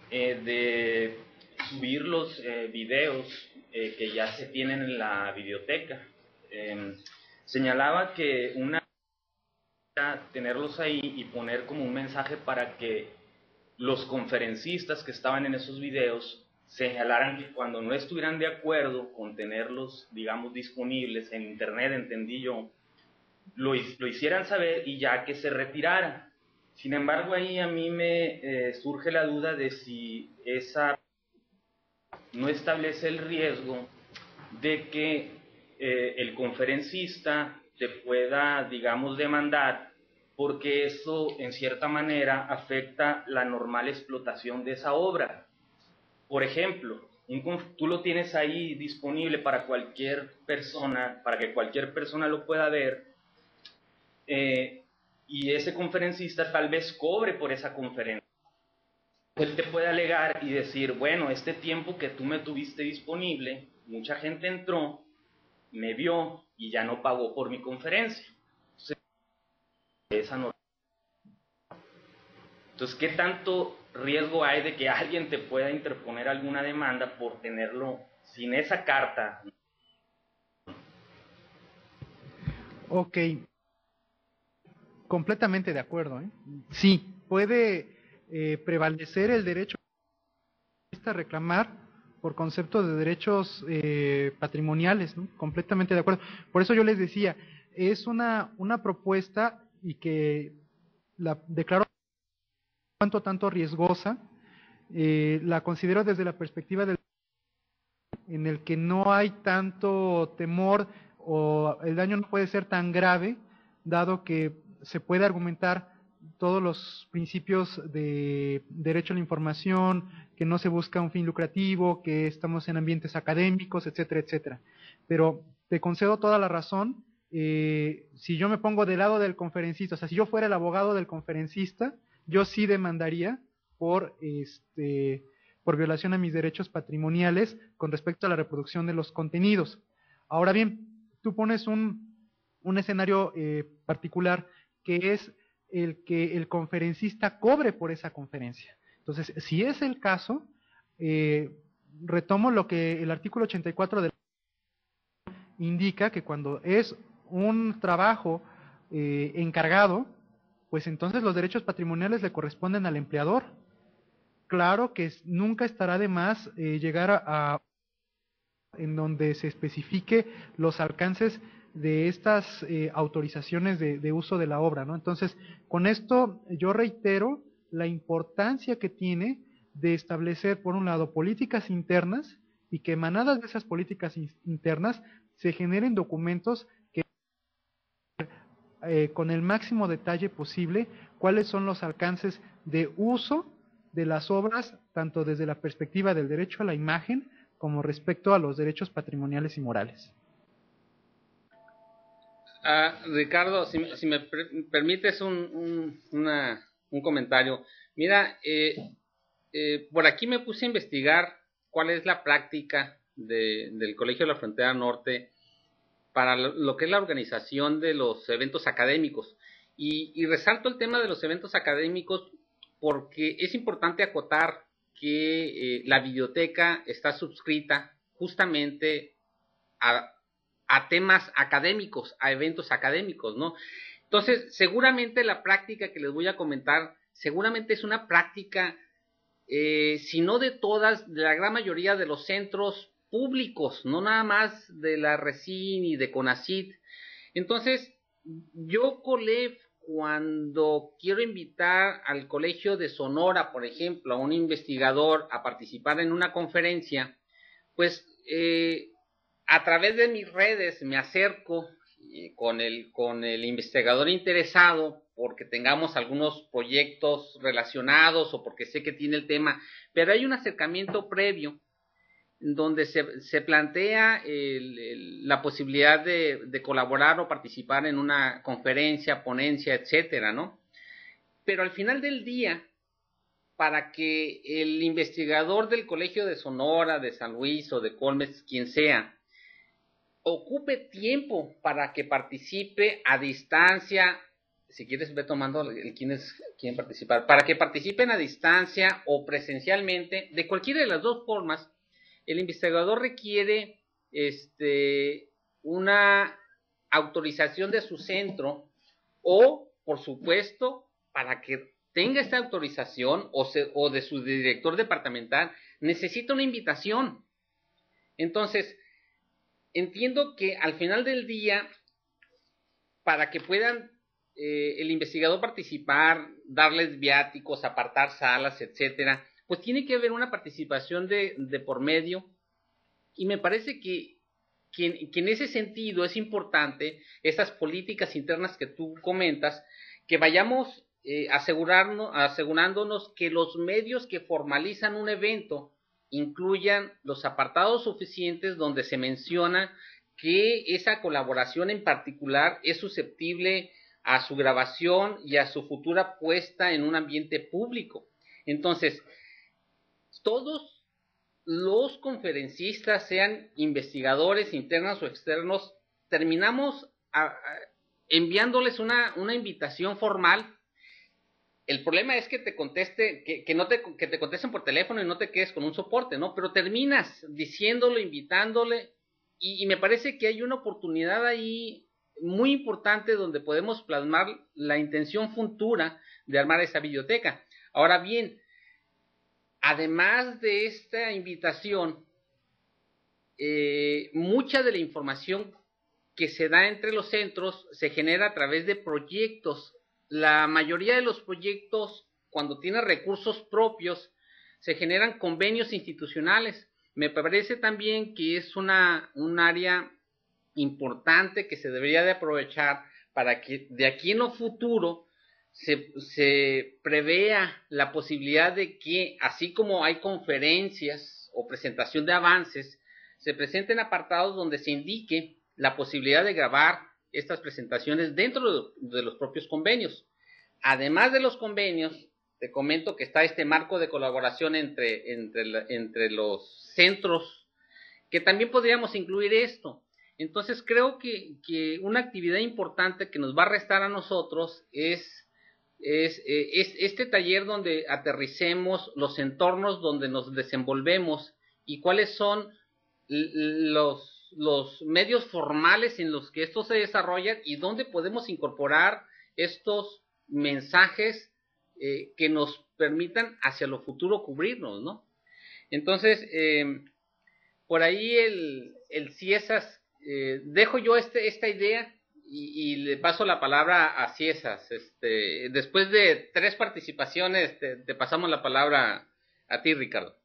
de subir los videos que ya se tienen en la biblioteca. Señalaba que una tenerlos ahí y poner como un mensaje para que los conferencistas que estaban en esos videos señalaran que cuando no estuvieran de acuerdo con tenerlos, digamos, disponibles en internet, entendí yo, lo hicieran saber y ya que se retiraran. Sin embargo, ahí a mí me surge la duda de si esa no establece el riesgo de que el conferencista te pueda, digamos, demandar, porque eso en cierta manera afecta la normal explotación de esa obra. Por ejemplo, tú lo tienes ahí disponible para cualquier persona, para que cualquier persona lo pueda ver, y ese conferencista tal vez cobre por esa conferencia. Él te puede alegar y decir, bueno, este tiempo que tú me tuviste disponible, mucha gente entró, me vio y ya no pagó por mi conferencia. Entonces, ¿qué tanto riesgo hay de que alguien te pueda interponer alguna demanda por tenerlo sin esa carta? Ok, completamente de acuerdo, ¿eh? Sí, puede prevalecer el derecho a reclamar por concepto de derechos patrimoniales, ¿no? Completamente de acuerdo. Por eso yo les decía, es una propuesta y que la declaro tanto riesgosa, la considero desde la perspectiva en el que no hay tanto temor o el daño no puede ser tan grave, dado que se puede argumentar todos los principios de derecho a la información, que no se busca un fin lucrativo, que estamos en ambientes académicos, etcétera, etcétera. Pero te concedo toda la razón. Si yo me pongo del lado del conferencista, o sea, si yo fuera el abogado del conferencista, yo sí demandaría por violación a mis derechos patrimoniales con respecto a la reproducción de los contenidos. Ahora bien, tú pones un escenario particular que es el que el conferencista cobre por esa conferencia. Entonces, si es el caso, retomo lo que el artículo 84 de la indica, que cuando es un trabajo encargado, pues entonces los derechos patrimoniales le corresponden al empleador. Claro que nunca estará de más llegar en donde se especifique los alcances de estas autorizaciones de uso de la obra, ¿no? Entonces, con esto yo reitero la importancia que tiene de establecer, por un lado, políticas internas y que emanadas de esas políticas internas se generen documentos que con el máximo detalle posible cuáles son los alcances de uso de las obras, tanto desde la perspectiva del derecho a la imagen como respecto a los derechos patrimoniales y morales. Ricardo, si me permites un comentario. Mira, por aquí me puse a investigar cuál es la práctica del Colegio de la Frontera Norte para lo que es la organización de los eventos académicos. Y resalto el tema de los eventos académicos porque es importante acotar que la biblioteca está suscrita justamente a temas académicos, a eventos académicos, ¿no? Entonces, seguramente la práctica que les voy a comentar, seguramente es una práctica, si no de todas, de la gran mayoría de los centros públicos, no nada más de la RECIN y de CONACYT. Entonces, yo, COLEF, cuando quiero invitar al Colegio de Sonora, por ejemplo, a un investigador a participar en una conferencia, pues a través de mis redes me acerco con el investigador interesado, porque tengamos algunos proyectos relacionados o porque sé que tiene el tema, pero hay un acercamiento previo donde se plantea la posibilidad de colaborar o participar en una conferencia, ponencia, etcétera, ¿no? Pero al final del día, para que el investigador del Colegio de Sonora, de San Luis o de Colmex, quien sea, ocupe tiempo para que participe a distancia, si quieres ve tomando quién participar, para que participen a distancia o presencialmente, de cualquiera de las dos formas, el investigador requiere una autorización de su centro o, por supuesto, para que tenga esta autorización o de su director departamental, necesita una invitación. Entonces, entiendo que al final del día, para que puedan el investigador participar, darles viáticos, apartar salas, etcétera, pues tiene que haber una participación de por medio, y me parece que en ese sentido es importante esas políticas internas que tú comentas, que vayamos asegurándonos que los medios que formalizan un evento incluyan los apartados suficientes donde se menciona que esa colaboración en particular es susceptible a su grabación y a su futura puesta en un ambiente público. Entonces, todos los conferencistas, sean investigadores internos o externos, terminamos enviándoles una invitación formal. El problema es que te conteste, que te contesten por teléfono y no te quedes con un soporte, ¿no? Pero terminas diciéndolo, invitándole, y me parece que hay una oportunidad ahí muy importante donde podemos plasmar la intención futura de armar esa biblioteca. Ahora bien, además de esta invitación, mucha de la información que se da entre los centros se genera a través de proyectos. La mayoría de los proyectos, cuando tienen recursos propios, se generan convenios institucionales. Me parece también que es un área importante que se debería de aprovechar para que de aquí en lo futuro se prevea la posibilidad de que, así como hay conferencias o presentación de avances, se presenten apartados donde se indique la posibilidad de grabar estas presentaciones dentro de los propios convenios. Además de los convenios, te comento que está este marco de colaboración entre los centros, que también podríamos incluir esto. Entonces creo que una actividad importante que nos va a restar a nosotros es este taller donde aterricemos los entornos donde nos desenvolvemos y cuáles son los medios formales en los que esto se desarrolla y dónde podemos incorporar estos mensajes que nos permitan hacia lo futuro cubrirnos, ¿no? Entonces, por ahí el Ciesas, dejo yo esta idea y le paso la palabra a Ciesas. Después de 3 participaciones, te pasamos la palabra a ti, Ricardo.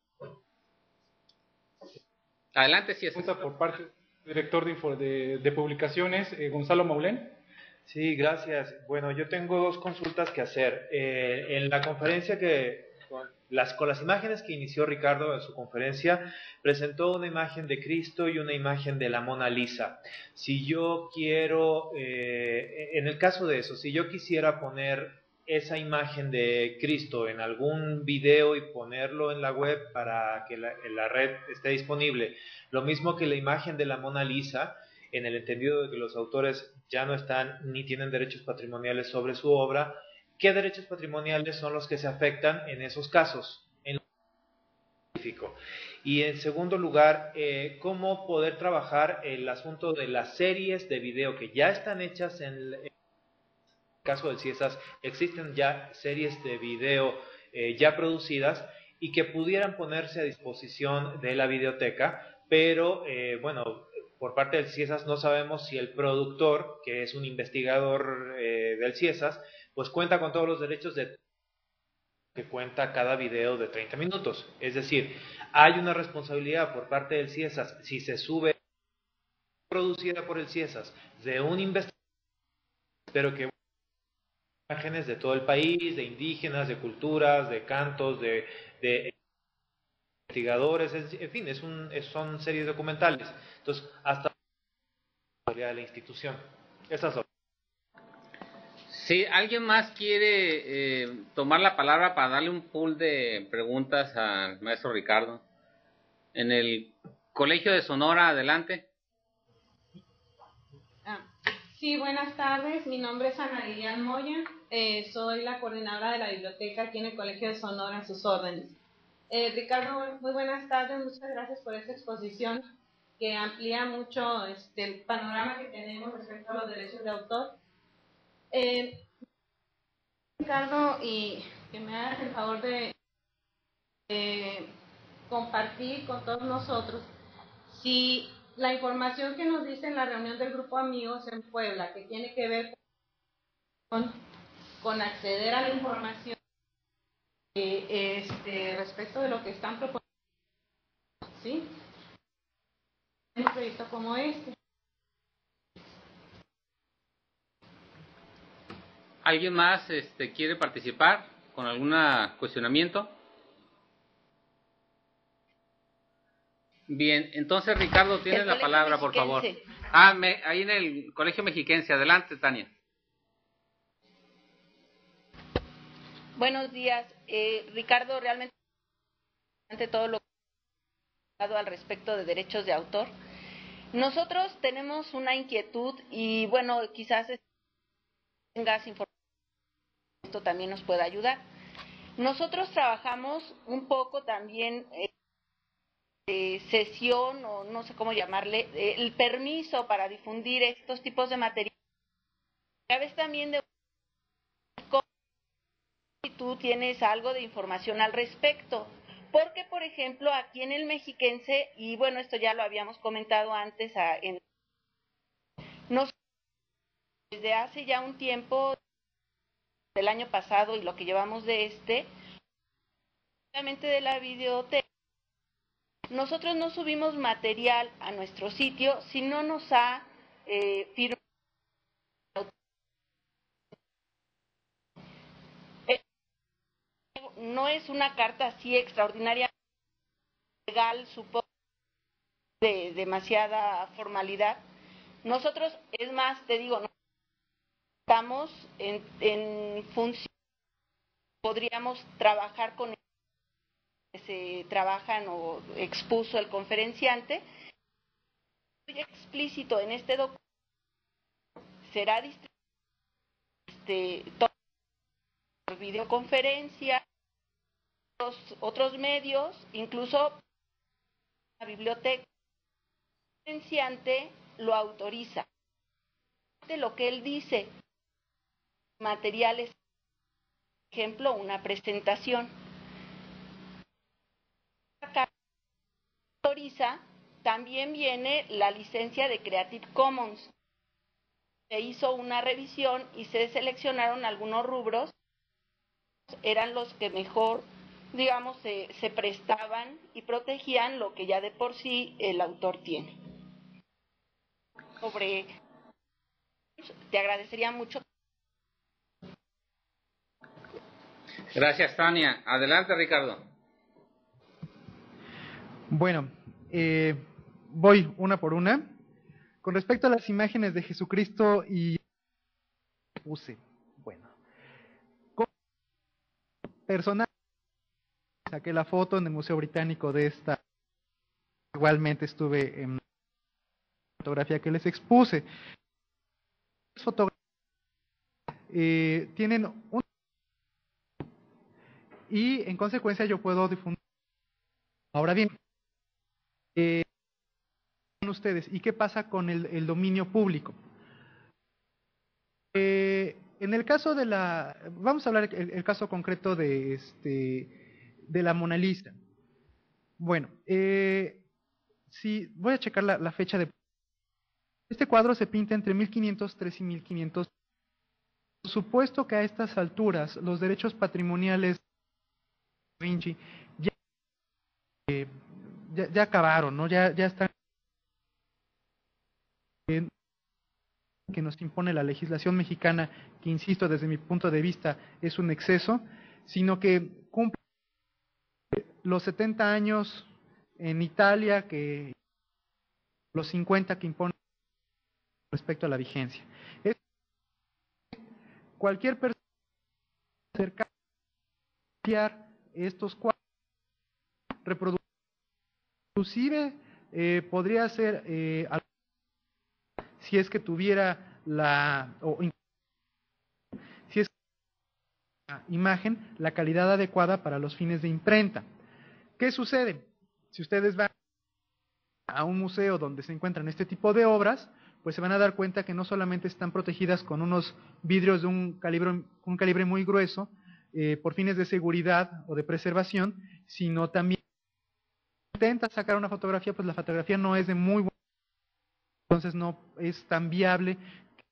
Adelante, Ciesas. Por parte del director de publicaciones, Gonzalo Maulén. Sí, gracias. Bueno, yo tengo 2 consultas que hacer. En la conferencia con las imágenes que inició Ricardo en su conferencia, presentó una imagen de Cristo y una imagen de la Mona Lisa. Si yo quiero, en el caso de eso, si yo quisiera poner esa imagen de Cristo en algún video y ponerlo en la web para que la red esté disponible, lo mismo que la imagen de la Mona Lisa, en el entendido de que los autores ya no están ni tienen derechos patrimoniales sobre su obra, ¿qué derechos patrimoniales son los que se afectan en esos casos? En lo específico. Y en segundo lugar, ¿cómo poder trabajar el asunto de las series de video que ya están hechas en el caso del Ciesas? Existen ya series de video ya producidas y que pudieran ponerse a disposición de la biblioteca, pero bueno, por parte del Ciesas no sabemos si el productor, que es un investigador del Ciesas, pues cuenta con todos los derechos que cuenta cada video de 30 minutos. Es decir, hay una responsabilidad por parte del Ciesas si se sube producida por el CIESAS, de un investigador, pero que imágenes de todo el país, de indígenas, de culturas, de cantos, de investigadores, en fin, son series documentales. Entonces, hasta la institución. Esas son. Si alguien más quiere tomar la palabra para darle un pool de preguntas al maestro Ricardo. En el Colegio de Sonora, adelante. Sí, buenas tardes. Mi nombre es Ana Lilian Moya. Soy la coordinadora de la biblioteca aquí en el Colegio de Sonora, a sus órdenes. Ricardo, muy buenas tardes. Muchas gracias por esta exposición que amplía mucho el panorama que tenemos respecto a los derechos de autor. Ricardo, y que me hagas el favor de compartir con todos nosotros si la información que nos dice en la reunión del grupo Amigos en Puebla, que tiene que ver con acceder a la información respecto de lo que están proponiendo, ¿sí? En un proyecto como este. ¿Alguien más quiere participar con algún cuestionamiento? Bien, entonces Ricardo, tienes la palabra, por favor. Ahí en el Colegio Mexiquense. Adelante, Tania. Buenos días, Ricardo, realmente todo lo que ha hablado al respecto de derechos de autor. Nosotros tenemos una inquietud y bueno, quizás tengas información, esto también nos pueda ayudar. Nosotros trabajamos un poco también sesión o no sé cómo llamarle, el permiso para difundir estos tipos de material. A veces también de si tú tienes algo de información al respecto. Porque, por ejemplo, aquí en el Mexiquense, y bueno, esto ya lo habíamos comentado antes, nosotros desde hace ya un tiempo, del año pasado y lo que llevamos de obviamente de la videoteca, nosotros no subimos material a nuestro sitio si no nos ha firmado. No es una carta así extraordinaria legal, supongo, de demasiada formalidad. Nosotros, es más, te digo, no estamos en función, podríamos trabajar con que se trabajan o expuso el conferenciante. Muy explícito en este documento, será distribuido por videoconferencia, otros medios, incluso la biblioteca. El conferenciante lo autoriza. De lo que él dice, materiales, por ejemplo, una presentación. Acá autoriza, también viene la licencia de Creative Commons. Se hizo una revisión y se seleccionaron algunos rubros, eran los que mejor, digamos, se prestaban y protegían lo que ya de por sí el autor tiene. Te agradecería mucho. Gracias, Tania. Adelante, Ricardo. Bueno, voy una por una. Con respecto a las imágenes de Jesucristo y puse, bueno, personal, saqué la foto en el Museo Británico de esta. Igualmente estuve en la fotografía que les expuse. Las fotografías tienen un y en consecuencia yo puedo difundir. Ahora bien, ustedes, ¿y qué pasa con el dominio público? En el caso de vamos a hablar el caso concreto de la Mona Lisa. Bueno, si voy a checar la fecha de este cuadro se pinta entre 1503 y 1500. Por supuesto que a estas alturas los derechos patrimoniales de Vinci ya acabaron, ¿no? Ya están. que nos impone la legislación mexicana, que insisto, desde mi punto de vista es un exceso, sino que cumple los 70 años en Italia, que los 50 que impone respecto a la vigencia. Cualquier persona cercana a copiar estos cuadros reproducir, inclusive podría ser si es que tuviera si es la imagen la calidad adecuada para los fines de imprenta. ¿Qué sucede? Si ustedes van a un museo donde se encuentran este tipo de obras, pues se van a dar cuenta que no solamente están protegidas con unos vidrios de un calibre muy grueso por fines de seguridad o de preservación, sino también intenta sacar una fotografía, pues la fotografía no es de muy buena, entonces no es tan viable que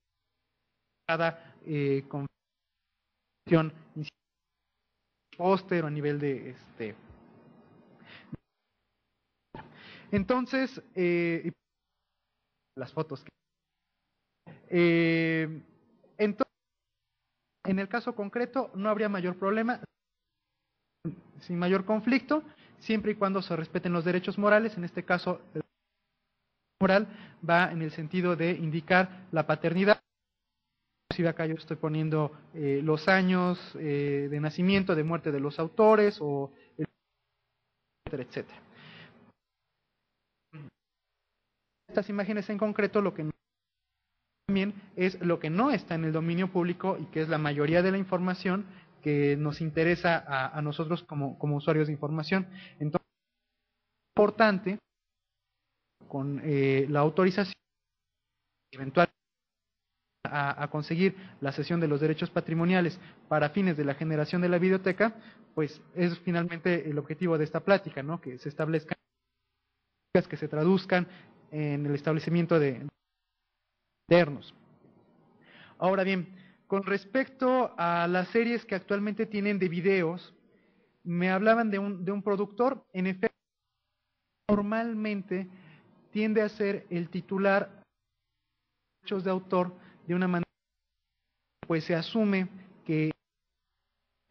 cada configuración póster o a nivel de entonces las fotos entonces en el caso concreto no habría mayor problema, sin mayor conflicto, siempre y cuando se respeten los derechos morales. En este caso, el moral va en el sentido de indicar la paternidad. Inclusive acá yo estoy poniendo los años de nacimiento, de muerte de los autores, o etcétera, etcétera. Estas imágenes en concreto lo que también es lo que no está en el dominio público y que es la mayoría de la información que nos interesa a nosotros como usuarios de información. Entonces, es importante con la autorización eventual a conseguir la cesión de los derechos patrimoniales para fines de la generación de la videoteca, pues es finalmente el objetivo de esta plática, ¿no? Que se establezcan, que se traduzcan en el establecimiento de internos. Ahora bien, con respecto a las series que actualmente tienen de videos, me hablaban de un productor. En efecto, normalmente tiende a ser el titular de derechos de autor de una manera, pues se asume que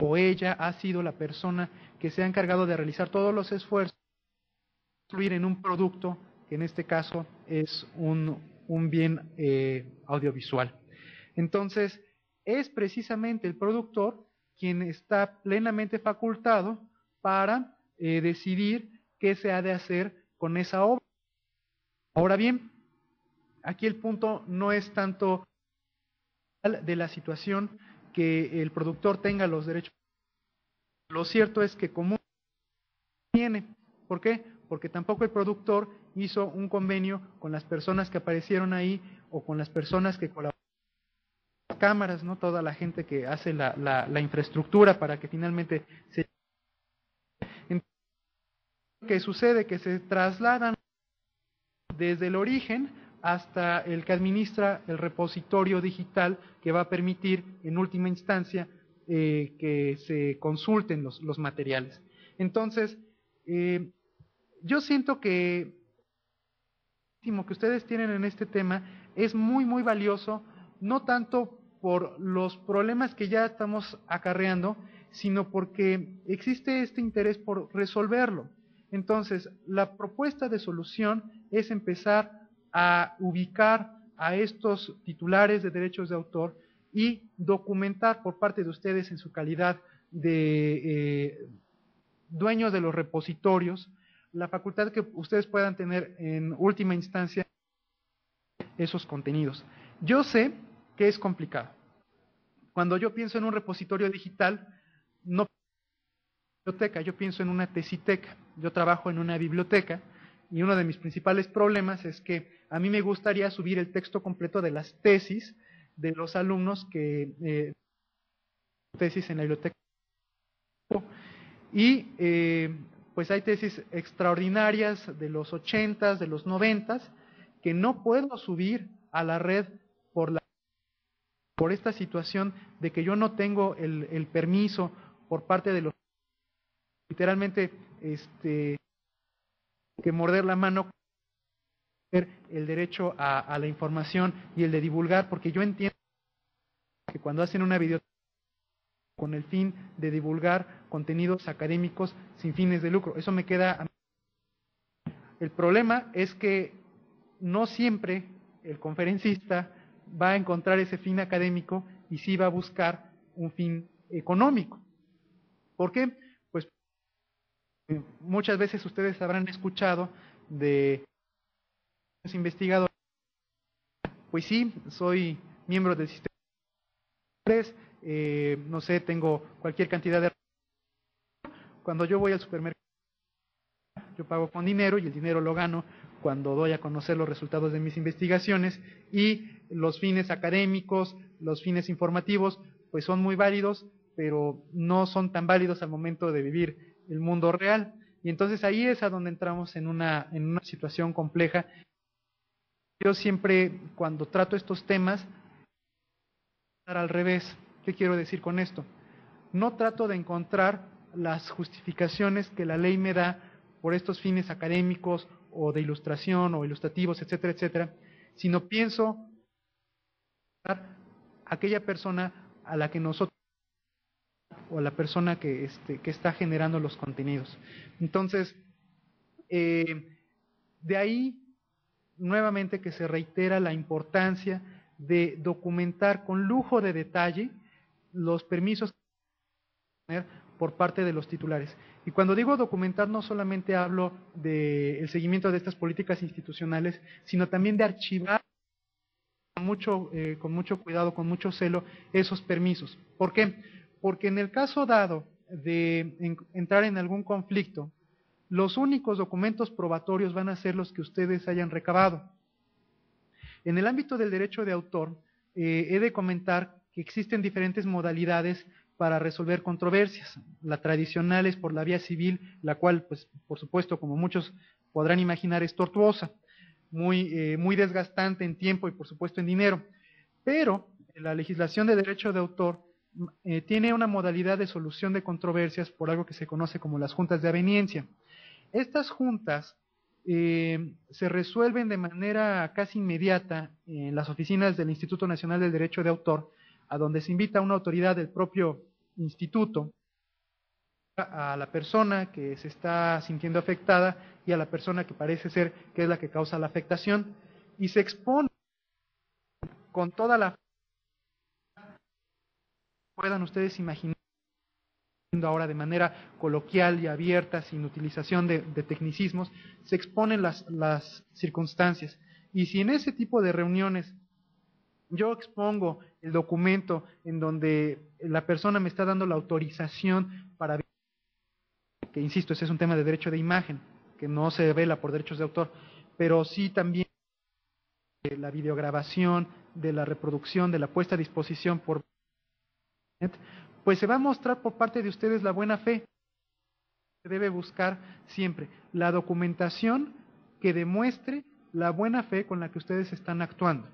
o ella ha sido la persona que se ha encargado de realizar todos los esfuerzos para incluir en un producto, que en este caso es un bien audiovisual. Entonces, es precisamente el productor quien está plenamente facultado para decidir qué se ha de hacer con esa obra. Ahora bien, aquí el punto no es tanto de la situación que el productor tenga los derechos. Lo cierto es que común tiene. ¿Por qué? Porque tampoco el productor hizo un convenio con las personas que aparecieron ahí o con las personas que colaboraron con las cámaras, ¿no? Toda la gente que hace la infraestructura para que finalmente se... Entonces, ¿qué sucede? Que se trasladan desde el origen hasta el que administra el repositorio digital que va a permitir en última instancia que se consulten los materiales. Entonces, yo siento que lo que ustedes tienen en este tema es muy, muy valioso, no tanto por los problemas que ya estamos acarreando, sino porque existe este interés por resolverlo. Entonces, la propuesta de solución es empezar a ubicar a estos titulares de derechos de autor y documentar por parte de ustedes en su calidad de dueños de los repositorios la facultad que ustedes puedan tener en última instancia esos contenidos. Yo sé que es complicado. Cuando yo pienso en un repositorio digital, no pienso en una biblioteca, yo pienso en una tesiteca. Yo trabajo en una biblioteca y uno de mis principales problemas es que a mí me gustaría subir el texto completo de las tesis de los alumnos que tesis en la biblioteca. Y pues hay tesis extraordinarias de los 80s, de los 90s, que no puedo subir a la red por esta situación de que yo no tengo el permiso por parte de los literalmente que morder la mano el derecho a la información y el de divulgar, porque yo entiendo que cuando hacen una video con el fin de divulgar contenidos académicos sin fines de lucro, eso me queda. El problema es que no siempre el conferencista va a encontrar ese fin académico y sí va a buscar un fin económico. ¿Por qué? Pues muchas veces ustedes habrán escuchado de investigadores. Pues sí, soy miembro del sistema, no sé, tengo cualquier cantidad de. Cuando yo voy al supermercado, yo pago con dinero y el dinero lo gano cuando doy a conocer los resultados de mis investigaciones, y los fines académicos, los fines informativos, pues son muy válidos, pero no son tan válidos al momento de vivir el mundo real. Y entonces ahí es a donde entramos en una situación compleja. Yo siempre, cuando trato estos temas, al revés. ¿Qué quiero decir con esto? No trato de encontrar las justificaciones que la ley me da por estos fines académicos o de ilustración o ilustrativos, etcétera, etcétera, sino pienso aquella persona a la que nosotros, o a la persona que está generando los contenidos. Entonces, de ahí nuevamente que se reitera la importancia de documentar con lujo de detalle los permisos por parte de los titulares. Y cuando digo documentar, no solamente hablo del seguimiento de estas políticas institucionales, sino también de archivar con mucho cuidado, con mucho celo, esos permisos. ¿Por qué? Porque en el caso dado de entrar en algún conflicto, los únicos documentos probatorios van a ser los que ustedes hayan recabado. En el ámbito del derecho de autor, he de comentar que existen diferentes modalidades para resolver controversias. La tradicional es por la vía civil, la cual, pues, por supuesto, como muchos podrán imaginar, es tortuosa, muy desgastante en tiempo y, por supuesto, en dinero. Pero la legislación de derecho de autor tiene una modalidad de solución de controversias por algo que se conoce como las juntas de aveniencia. Estas juntas se resuelven de manera casi inmediata en las oficinas del Instituto Nacional del Derecho de Autor, a donde se invita a una autoridad del propio instituto, a la persona que se está sintiendo afectada y a la persona que parece ser que es la que causa la afectación, y se expone con toda la puedan ustedes imaginar ahora de manera coloquial y abierta, sin utilización de tecnicismos, se exponen las circunstancias. Y si en ese tipo de reuniones yo expongo el documento en donde la persona me está dando la autorización para, que insisto, ese es un tema de derecho de imagen, que no se vela por derechos de autor, pero sí también de la videograbación, de la reproducción, de la puesta a disposición por pues se va a mostrar por parte de ustedes la buena fe. Se debe buscar siempre la documentación que demuestre la buena fe con la que ustedes están actuando.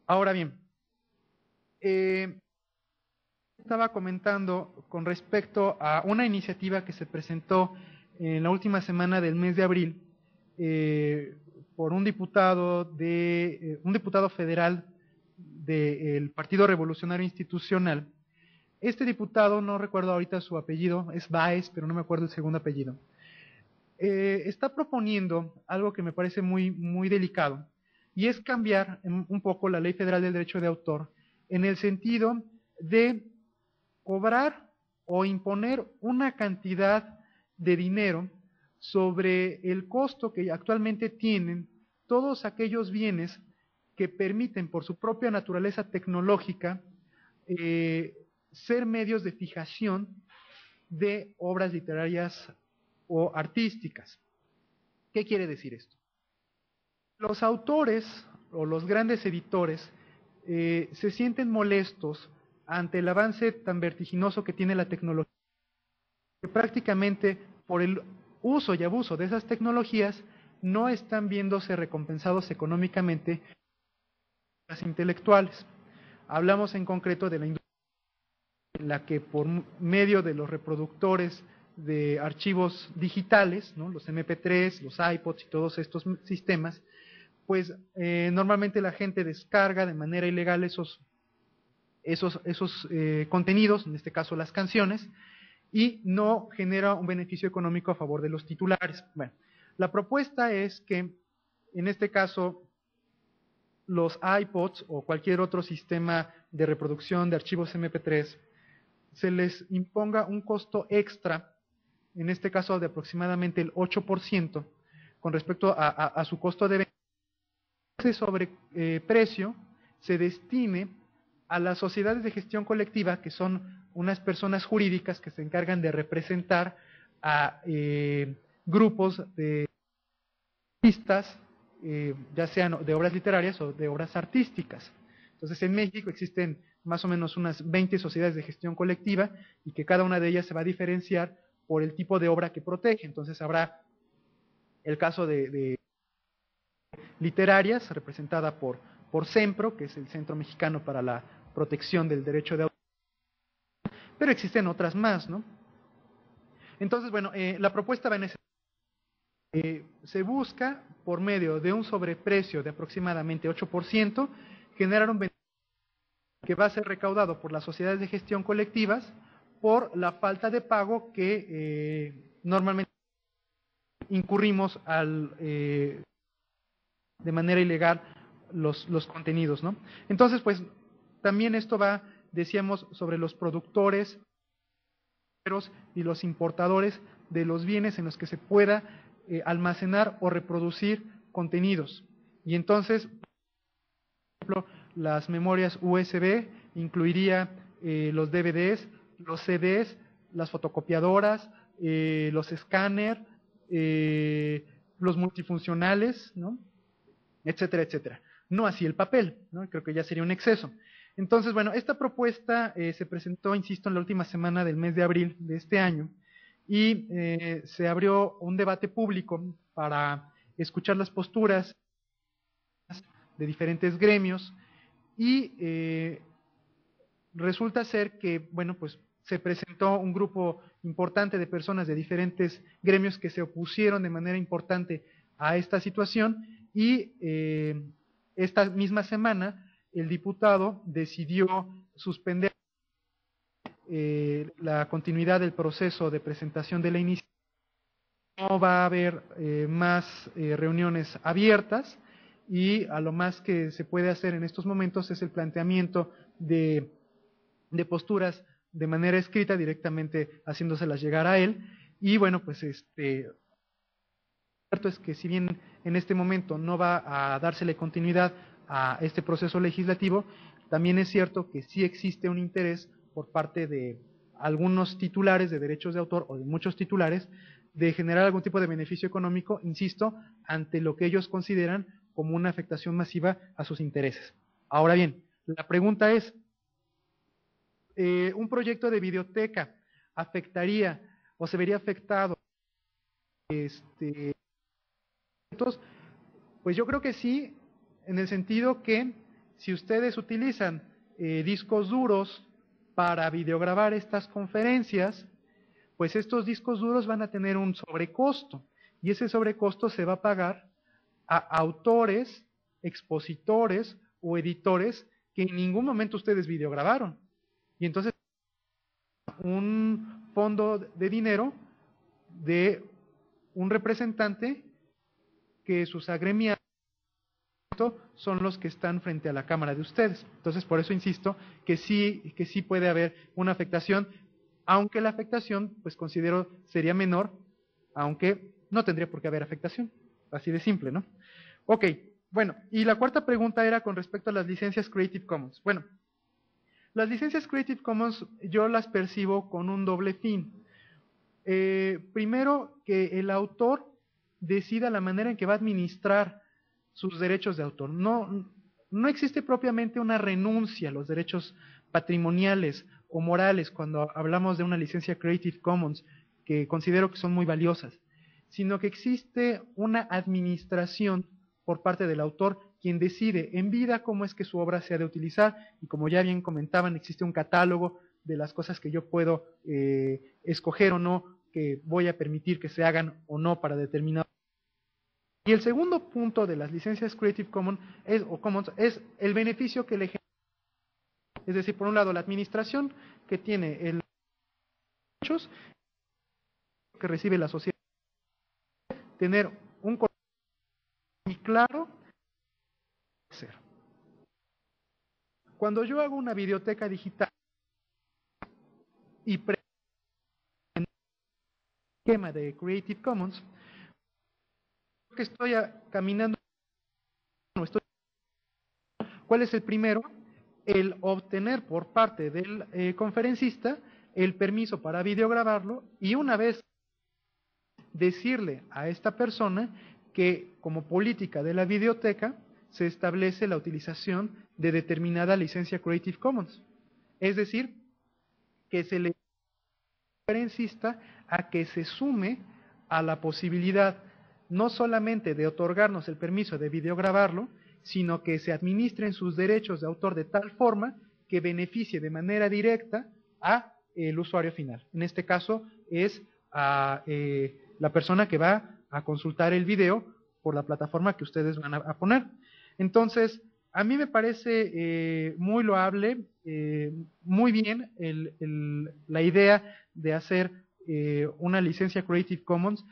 Ahora bien, estaba comentando con respecto a una iniciativa que se presentó en la última semana del mes de abril por un diputado federal del Partido Revolucionario Institucional. Este diputado, no recuerdo ahorita su apellido, es Báez, pero no me acuerdo el segundo apellido, está proponiendo algo que me parece muy delicado, y es cambiar un poco la Ley Federal del Derecho de Autor en el sentido de cobrar o imponer una cantidad de dinero sobre el costo que actualmente tienen todos aquellos bienes que permiten por su propia naturaleza tecnológica ser medios de fijación de obras literarias o artísticas. ¿Qué quiere decir esto? Los autores o los grandes editores se sienten molestos ante el avance tan vertiginoso que tiene la tecnología, que prácticamente por el uso y abuso de esas tecnologías no están viéndose recompensados económicamente las intelectuales. Hablamos en concreto de la industria en la que por medio de los reproductores de archivos digitales, ¿no? Los MP3, los iPods y todos estos sistemas, pues normalmente la gente descarga de manera ilegal esos contenidos, en este caso las canciones, y no genera un beneficio económico a favor de los titulares. Bueno, la propuesta es que, en este caso, los iPods o cualquier otro sistema de reproducción de archivos MP3 se les imponga un costo extra, en este caso de aproximadamente el 8%, con respecto a su costo de venta. Ese sobreprecio se destine a las sociedades de gestión colectiva, que son unas personas jurídicas que se encargan de representar a grupos de artistas, ya sean de obras literarias o de obras artísticas. Entonces, en México existen más o menos unas 20 sociedades de gestión colectiva y que cada una de ellas se va a diferenciar por el tipo de obra que protege. Entonces, habrá el caso de literarias, representada por CEMPRO, que es el Centro Mexicano para la Protección del Derecho de Autor, pero existen otras más, ¿no? Entonces, bueno, la propuesta va en ese se busca, por medio de un sobreprecio de aproximadamente 8%, generar un beneficio que va a ser recaudado por las sociedades de gestión colectivas por la falta de pago que normalmente incurrimos de manera ilegal los contenidos, ¿no? Entonces, pues, también esto va, decíamos, sobre los productores y los importadores de los bienes en los que se pueda almacenar o reproducir contenidos. Y entonces, por ejemplo, las memorias USB incluiría los DVDs, los CDs, las fotocopiadoras, los escáneres, los multifuncionales, ¿no? Etcétera, etcétera. No así el papel, ¿no? Creo que ya sería un exceso. Entonces, bueno, esta propuesta se presentó, insisto, en la última semana del mes de abril de este año y se abrió un debate público para escuchar las posturas de diferentes gremios y resulta ser que, bueno, pues se presentó un grupo importante de personas de diferentes gremios que se opusieron de manera importante a esta situación y esta misma semana el diputado decidió suspender la continuidad del proceso de presentación de la iniciativa. No va a haber más reuniones abiertas y a lo más que se puede hacer en estos momentos es el planteamiento de posturas de manera escrita, directamente haciéndoselas llegar a él. Y bueno, pues cierto es que si bien en este momento no va a dársele continuidad a este proceso legislativo, también es cierto que sí existe un interés por parte de algunos titulares de derechos de autor o de muchos titulares de generar algún tipo de beneficio económico, insisto, ante lo que ellos consideran como una afectación masiva a sus intereses. Ahora bien, la pregunta es, ¿un proyecto de videoteca afectaría o se vería afectado pues yo creo que sí, en el sentido que si ustedes utilizan discos duros para videograbar estas conferencias, pues estos discos duros van a tener un sobrecosto y ese sobrecosto se va a pagar a autores, expositores o editores que en ningún momento ustedes videograbaron. Y entonces un fondo de dinero de un representante que sus agremiados son los que están frente a la cámara de ustedes. Entonces, por eso insisto que sí puede haber una afectación, aunque la afectación, pues considero, sería menor, aunque no tendría por qué haber afectación. Así de simple, ¿no? Ok, bueno, y la cuarta pregunta era con respecto a las licencias Creative Commons. Bueno, las licencias Creative Commons yo las percibo con un doble fin. Primero, que el autor decida la manera en que va a administrar sus derechos de autor. No existe propiamente una renuncia a los derechos patrimoniales o morales cuando hablamos de una licencia Creative Commons, que considero que son muy valiosas, sino que existe una administración por parte del autor, quien decide en vida cómo es que su obra se ha de utilizar, y como ya bien comentaban, existe un catálogo de las cosas que yo puedo escoger o no que voy a permitir que se hagan o no para determinado. Y el segundo punto de las licencias Creative Commons es el beneficio que le genera. Es decir, por un lado, la administración que tiene el derechos que recibe la sociedad, tener un control muy claro. Cuando yo hago una biblioteca digital y el esquema de Creative Commons, que estoy caminando, ¿cuál es el primero? El obtener por parte del conferencista el permiso para videograbarlo, y una vez decirle a esta persona que como política de la biblioteca se establece la utilización de determinada licencia Creative Commons. Es decir, que se le conferencista a que se sume a la posibilidad no solamente de otorgarnos el permiso de videograbarlo, sino que se administren sus derechos de autor de tal forma que beneficie de manera directa a el usuario final. En este caso es a la persona que va a consultar el video por la plataforma que ustedes van a poner. Entonces, a mí me parece muy loable, muy bien la idea de hacer una licencia Creative Commons.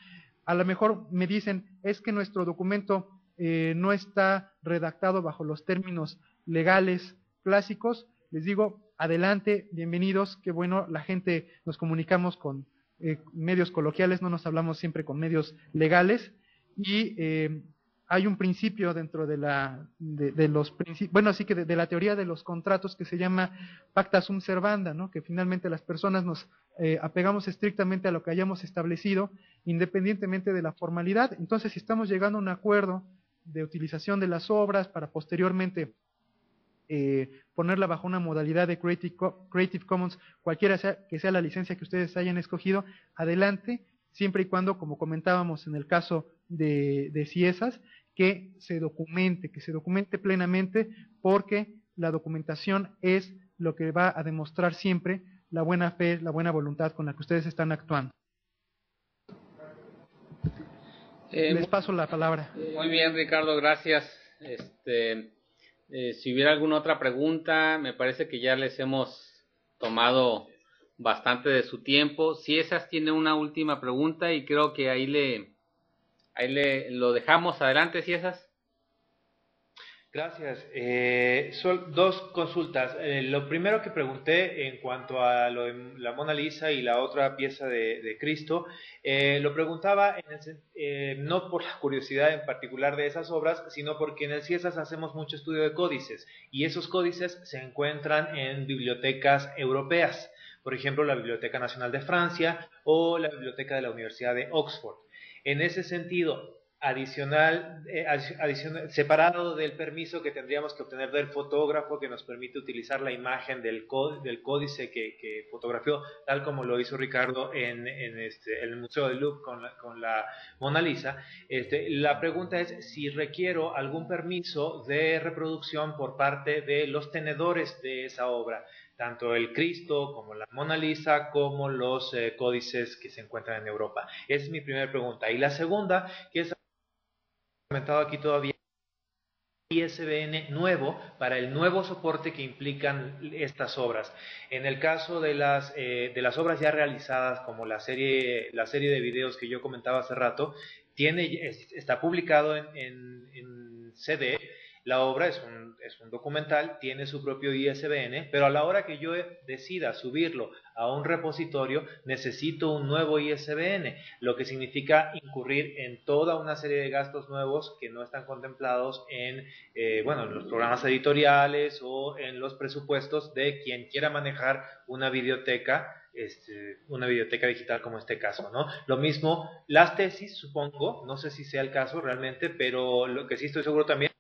A lo mejor me dicen, es que nuestro documento no está redactado bajo los términos legales clásicos. Les digo, adelante, bienvenidos, qué bueno, la gente nos comunicamos con medios coloquiales, no nos hablamos siempre con medios legales, y hay un principio dentro de los principios, bueno, así que de la teoría de los contratos, que se llama pacta sunt servanda, ¿no? Que finalmente las personas nos apegamos estrictamente a lo que hayamos establecido, independientemente de la formalidad. Entonces, si estamos llegando a un acuerdo de utilización de las obras para posteriormente ponerla bajo una modalidad de Creative Commons, cualquiera que sea la licencia que ustedes hayan escogido, adelante, siempre y cuando, como comentábamos en el caso de CIESAS, que se documente plenamente, porque la documentación es lo que va a demostrar siempre la buena fe, la buena voluntad con la que ustedes están actuando. Les paso la palabra. Muy bien, Ricardo, gracias. Si hubiera alguna otra pregunta, me parece que ya les hemos tomado bastante de su tiempo. Si esas tiene una última pregunta, y creo que ahí lo dejamos. Adelante, si esas. Gracias. Son dos consultas. Lo primero que pregunté en cuanto a lo de la Mona Lisa y la otra pieza de Cristo, lo preguntaba no por la curiosidad en particular de esas obras, sino porque en el CIESAS hacemos mucho estudio de códices, y esos códices se encuentran en bibliotecas europeas, por ejemplo la Biblioteca Nacional de Francia o la Biblioteca de la Universidad de Oxford. En ese sentido, separado del permiso que tendríamos que obtener del fotógrafo que nos permite utilizar la imagen del códice que fotografió, tal como lo hizo Ricardo en el Museo del Louvre con la Mona Lisa. La pregunta es si requiero algún permiso de reproducción por parte de los tenedores de esa obra, tanto el Cristo como la Mona Lisa como los códices que se encuentran en Europa. Esa es mi primera pregunta. Y la segunda, que es comentado aquí todavía, ISBN nuevo para el nuevo soporte que implican estas obras. En el caso de las obras ya realizadas, como la serie de videos que yo comentaba hace rato, está publicado en CD. La obra es un documental, tiene su propio ISBN, pero a la hora que yo decida subirlo a un repositorio, necesito un nuevo ISBN, lo que significa incurrir en toda una serie de gastos nuevos que no están contemplados en los programas editoriales o en los presupuestos de quien quiera manejar una biblioteca digital como este caso, ¿no? Lo mismo, las tesis, supongo, no sé si sea el caso realmente, pero lo que sí estoy seguro también,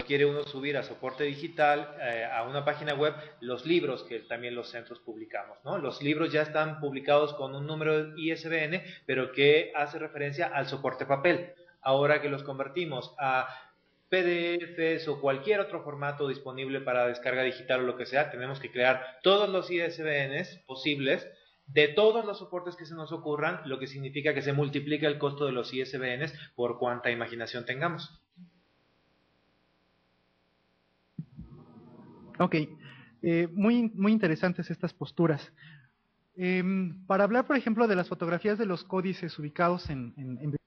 quiere uno subir a soporte digital, a una página web, los libros que también los centros publicamos, ¿no? Los libros ya están publicados con un número de ISBN, pero que hace referencia al soporte papel. Ahora que los convertimos a PDFs o cualquier otro formato disponible para descarga digital o lo que sea, tenemos que crear todos los ISBNs posibles de todos los soportes que se nos ocurran, lo que significa que se multiplica el costo de los ISBNs por cuanta imaginación tengamos. Ok, muy interesantes estas posturas. Para hablar, por ejemplo, de las fotografías de los códices ubicados en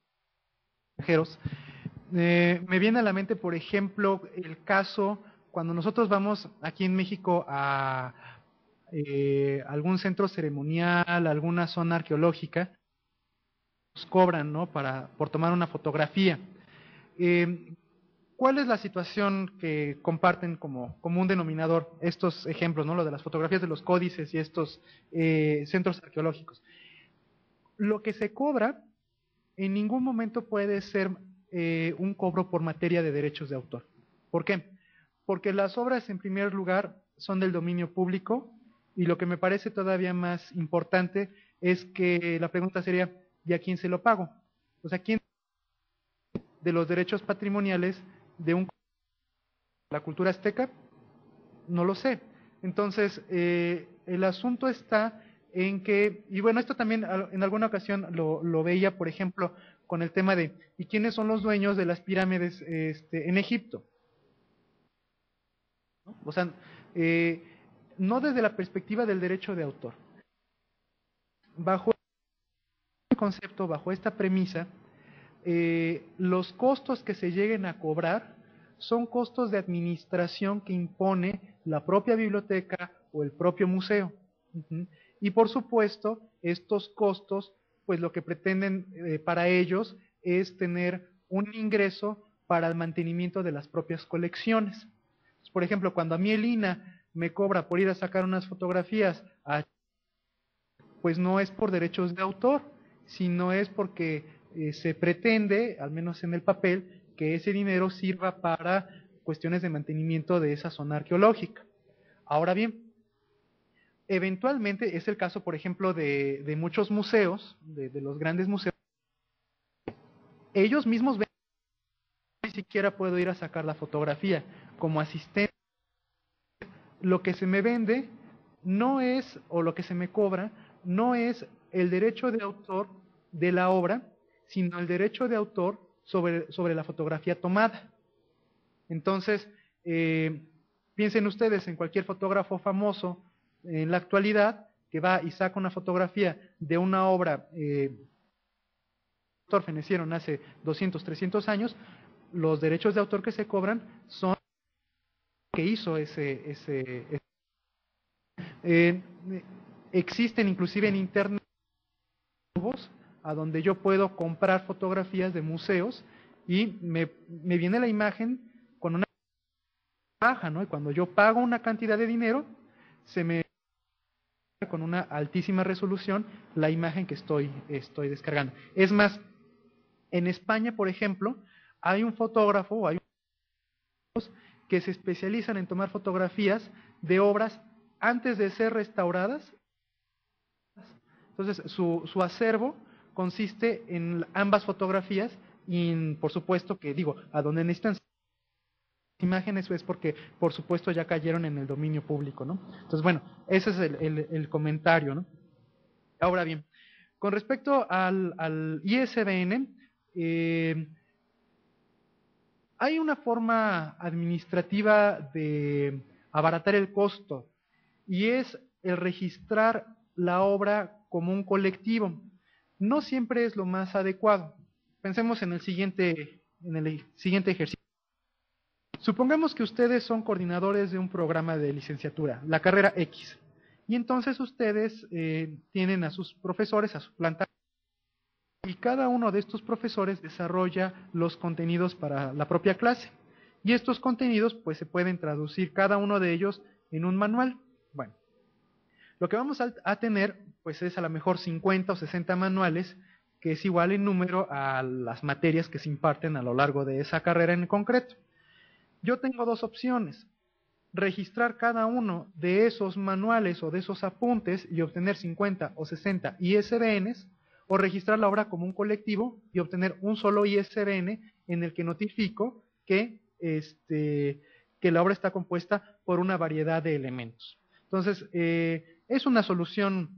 extranjeros, me viene a la mente, por ejemplo, el caso cuando nosotros vamos aquí en México a algún centro ceremonial, alguna zona arqueológica, nos cobran, ¿no?, por tomar una fotografía. ¿Cuál es la situación que comparten como un denominador estos ejemplos, ¿no?, lo de las fotografías de los códices y estos centros arqueológicos? Lo que se cobra en ningún momento puede ser un cobro por materia de derechos de autor. ¿Por qué? Porque las obras, en primer lugar, son del dominio público, y lo que me parece todavía más importante es que la pregunta sería, ¿y a quién se lo pago? O sea, ¿quién de los derechos patrimoniales de la cultura azteca? No lo sé. Entonces, el asunto está en que, y bueno, esto también en alguna ocasión lo veía, por ejemplo, con el tema de, ¿y quiénes son los dueños de las pirámides en Egipto? ¿No? O sea, no desde la perspectiva del derecho de autor. Bajo este concepto, bajo esta premisa, los costos que se lleguen a cobrar son costos de administración que impone la propia biblioteca o el propio museo. Y por supuesto, estos costos, pues lo que pretenden para ellos es tener un ingreso para el mantenimiento de las propias colecciones. Por ejemplo, cuando a mí el INAH me cobra por ir a sacar unas fotografías, pues no es por derechos de autor, sino es porque se pretende, al menos en el papel, que ese dinero sirva para cuestiones de mantenimiento de esa zona arqueológica. Ahora bien, eventualmente es el caso, por ejemplo, de muchos museos, de los grandes museos, ellos mismos ven que ni siquiera puedo ir a sacar la fotografía. Como asistente, lo que se me vende no es, o lo que se me cobra, no es el derecho de autor de la obra, sino el derecho de autor sobre la fotografía tomada. Entonces, piensen ustedes en cualquier fotógrafo famoso en la actualidad que va y saca una fotografía de una obra autor fenecieron hace 200, 300 años, los derechos de autor que se cobran son que hizo existen inclusive en internet a donde yo puedo comprar fotografías de museos y me viene la imagen con una baja, ¿no? Y cuando yo pago una cantidad de dinero, se me con una altísima resolución la imagen que estoy descargando. Es más, en España, por ejemplo, hay un fotógrafo, hay que se especializan en tomar fotografías de obras antes de ser restauradas. Entonces, su acervo consiste en ambas fotografías y, por supuesto, que digo, a donde necesitan imágenes es porque, por supuesto, ya cayeron en el dominio público, ¿no? Entonces, bueno, ese es el comentario, ¿no? Ahora bien, con respecto al ISBN, hay una forma administrativa de abaratar el costo y es el registrar la obra como un colectivo. No siempre es lo más adecuado. Pensemos en el siguiente ejercicio. Supongamos que ustedes son coordinadores de un programa de licenciatura, la carrera X, y entonces ustedes tienen a sus profesores, a su planta, y cada uno de estos profesores desarrolla los contenidos para la propia clase. Y estos contenidos pues se pueden traducir cada uno de ellos en un manual. Bueno, lo que vamos a tener pues es a lo mejor 50 o 60 manuales, que es igual en número a las materias que se imparten a lo largo de esa carrera en concreto. Yo tengo dos opciones: registrar cada uno de esos manuales o de esos apuntes y obtener 50 o 60 ISBNs, o registrar la obra como un colectivo y obtener un solo ISBN en el que notifico que la obra está compuesta por una variedad de elementos. Entonces, es una solución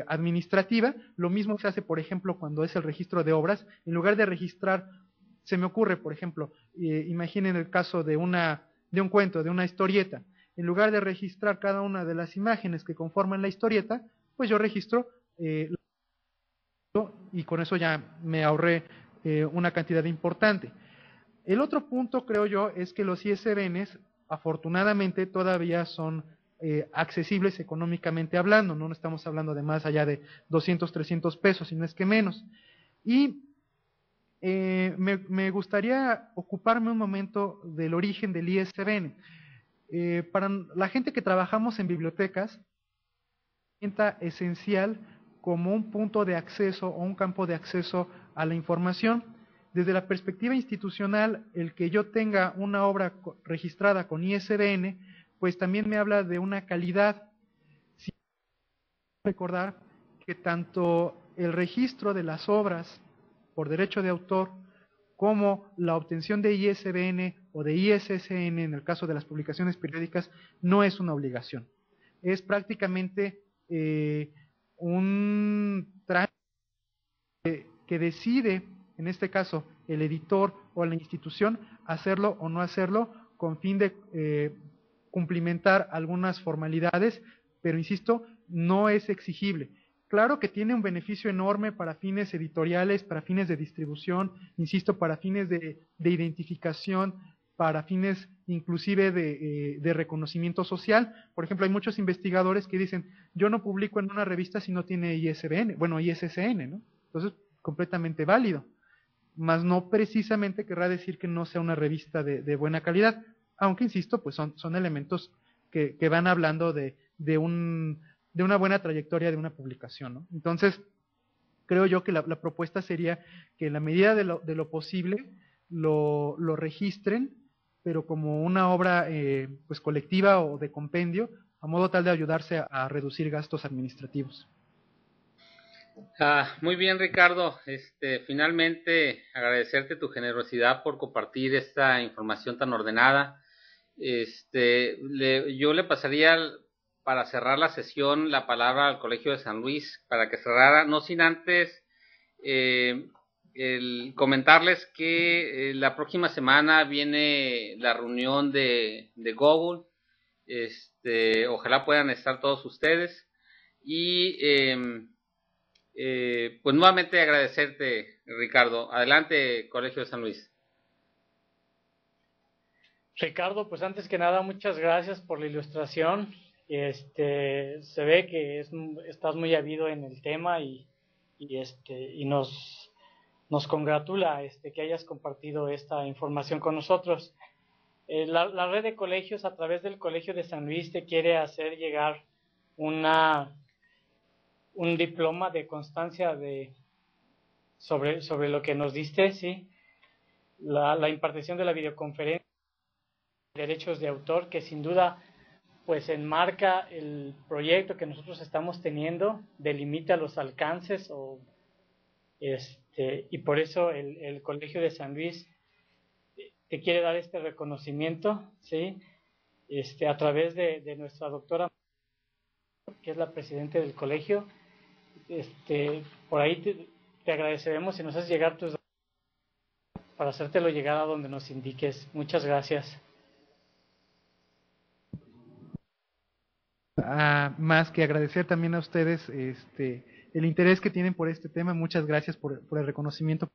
administrativa. Lo mismo se hace, por ejemplo, cuando es el registro de obras. En lugar de registrar, se me ocurre, por ejemplo, imaginen el caso de un cuento, de una historieta. En lugar de registrar cada una de las imágenes que conforman la historieta, pues yo registro y con eso ya me ahorré una cantidad importante. El otro punto, creo yo, es que los ISBNs, afortunadamente, todavía son accesibles económicamente hablando. No estamos hablando de más allá de 200, 300 pesos, si no es que menos. Y me gustaría ocuparme un momento del origen del ISBN. Para la gente que trabajamos en bibliotecas, es esencial como un punto de acceso o un campo de acceso a la información. Desde la perspectiva institucional, el que yo tenga una obra registrada con ISBN, pues también me habla de una calidad. Sí, recordar que tanto el registro de las obras por derecho de autor como la obtención de ISBN o de ISSN en el caso de las publicaciones periódicas no es una obligación. Es prácticamente un trámite que decide, en este caso, el editor o la institución, hacerlo o no hacerlo con fin de cumplimentar algunas formalidades, pero insisto, no es exigible. Claro que tiene un beneficio enorme para fines editoriales, para fines de distribución, insisto, para fines de identificación, para fines inclusive de reconocimiento social. Por ejemplo, hay muchos investigadores que dicen, yo no publico en una revista si no tiene ISBN, bueno, ISSN, ¿no? Entonces, completamente válido, mas no precisamente querrá decir que no sea una revista de buena calidad, aunque insisto, pues son elementos que van hablando de una buena trayectoria de una publicación, ¿no? Entonces, creo yo que la propuesta sería que en la medida de lo posible lo registren, pero como una obra pues colectiva o de compendio, a modo tal de ayudarse a reducir gastos administrativos. Muy bien, Ricardo. Finalmente agradecerte tu generosidad por compartir esta información tan ordenada. Yo le pasaría para cerrar la sesión la palabra al Colegio de San Luis para que cerrara, no sin antes comentarles que la próxima semana viene la reunión de Google. Ojalá puedan estar todos ustedes y pues nuevamente agradecerte, Ricardo. Adelante, Colegio de San Luis. Ricardo, pues antes que nada, muchas gracias por la ilustración. Se ve que estás muy habido en el tema y nos congratula que hayas compartido esta información con nosotros. La red de colegios, a través del Colegio de San Luis, te quiere hacer llegar un diploma de constancia sobre lo que nos diste, ¿sí? La impartición de la videoconferencia, derechos de autor, que sin duda pues enmarca el proyecto que nosotros estamos teniendo, delimita los alcances y por eso el Colegio de San Luis te quiere dar este reconocimiento, ¿sí? A través de nuestra doctora, que es la presidenta del colegio. Por ahí te agradeceremos si nos haces llegar tus datos para hacértelo llegar a donde nos indiques. Muchas gracias. Más que agradecer también a ustedes el interés que tienen por este tema. Muchas gracias por el reconocimiento.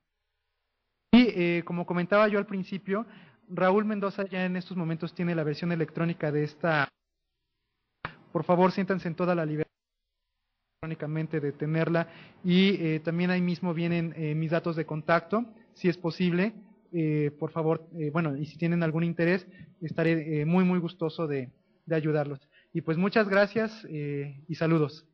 Y como comentaba yo al principio, Raúl Mendoza ya en estos momentos tiene la versión electrónica de esta. Por favor, siéntanse en toda la libertad electrónicamente de tenerla, y también ahí mismo vienen mis datos de contacto, si es posible. Por favor, bueno, y si tienen algún interés, estaré muy gustoso de ayudarlos. Y pues muchas gracias y saludos.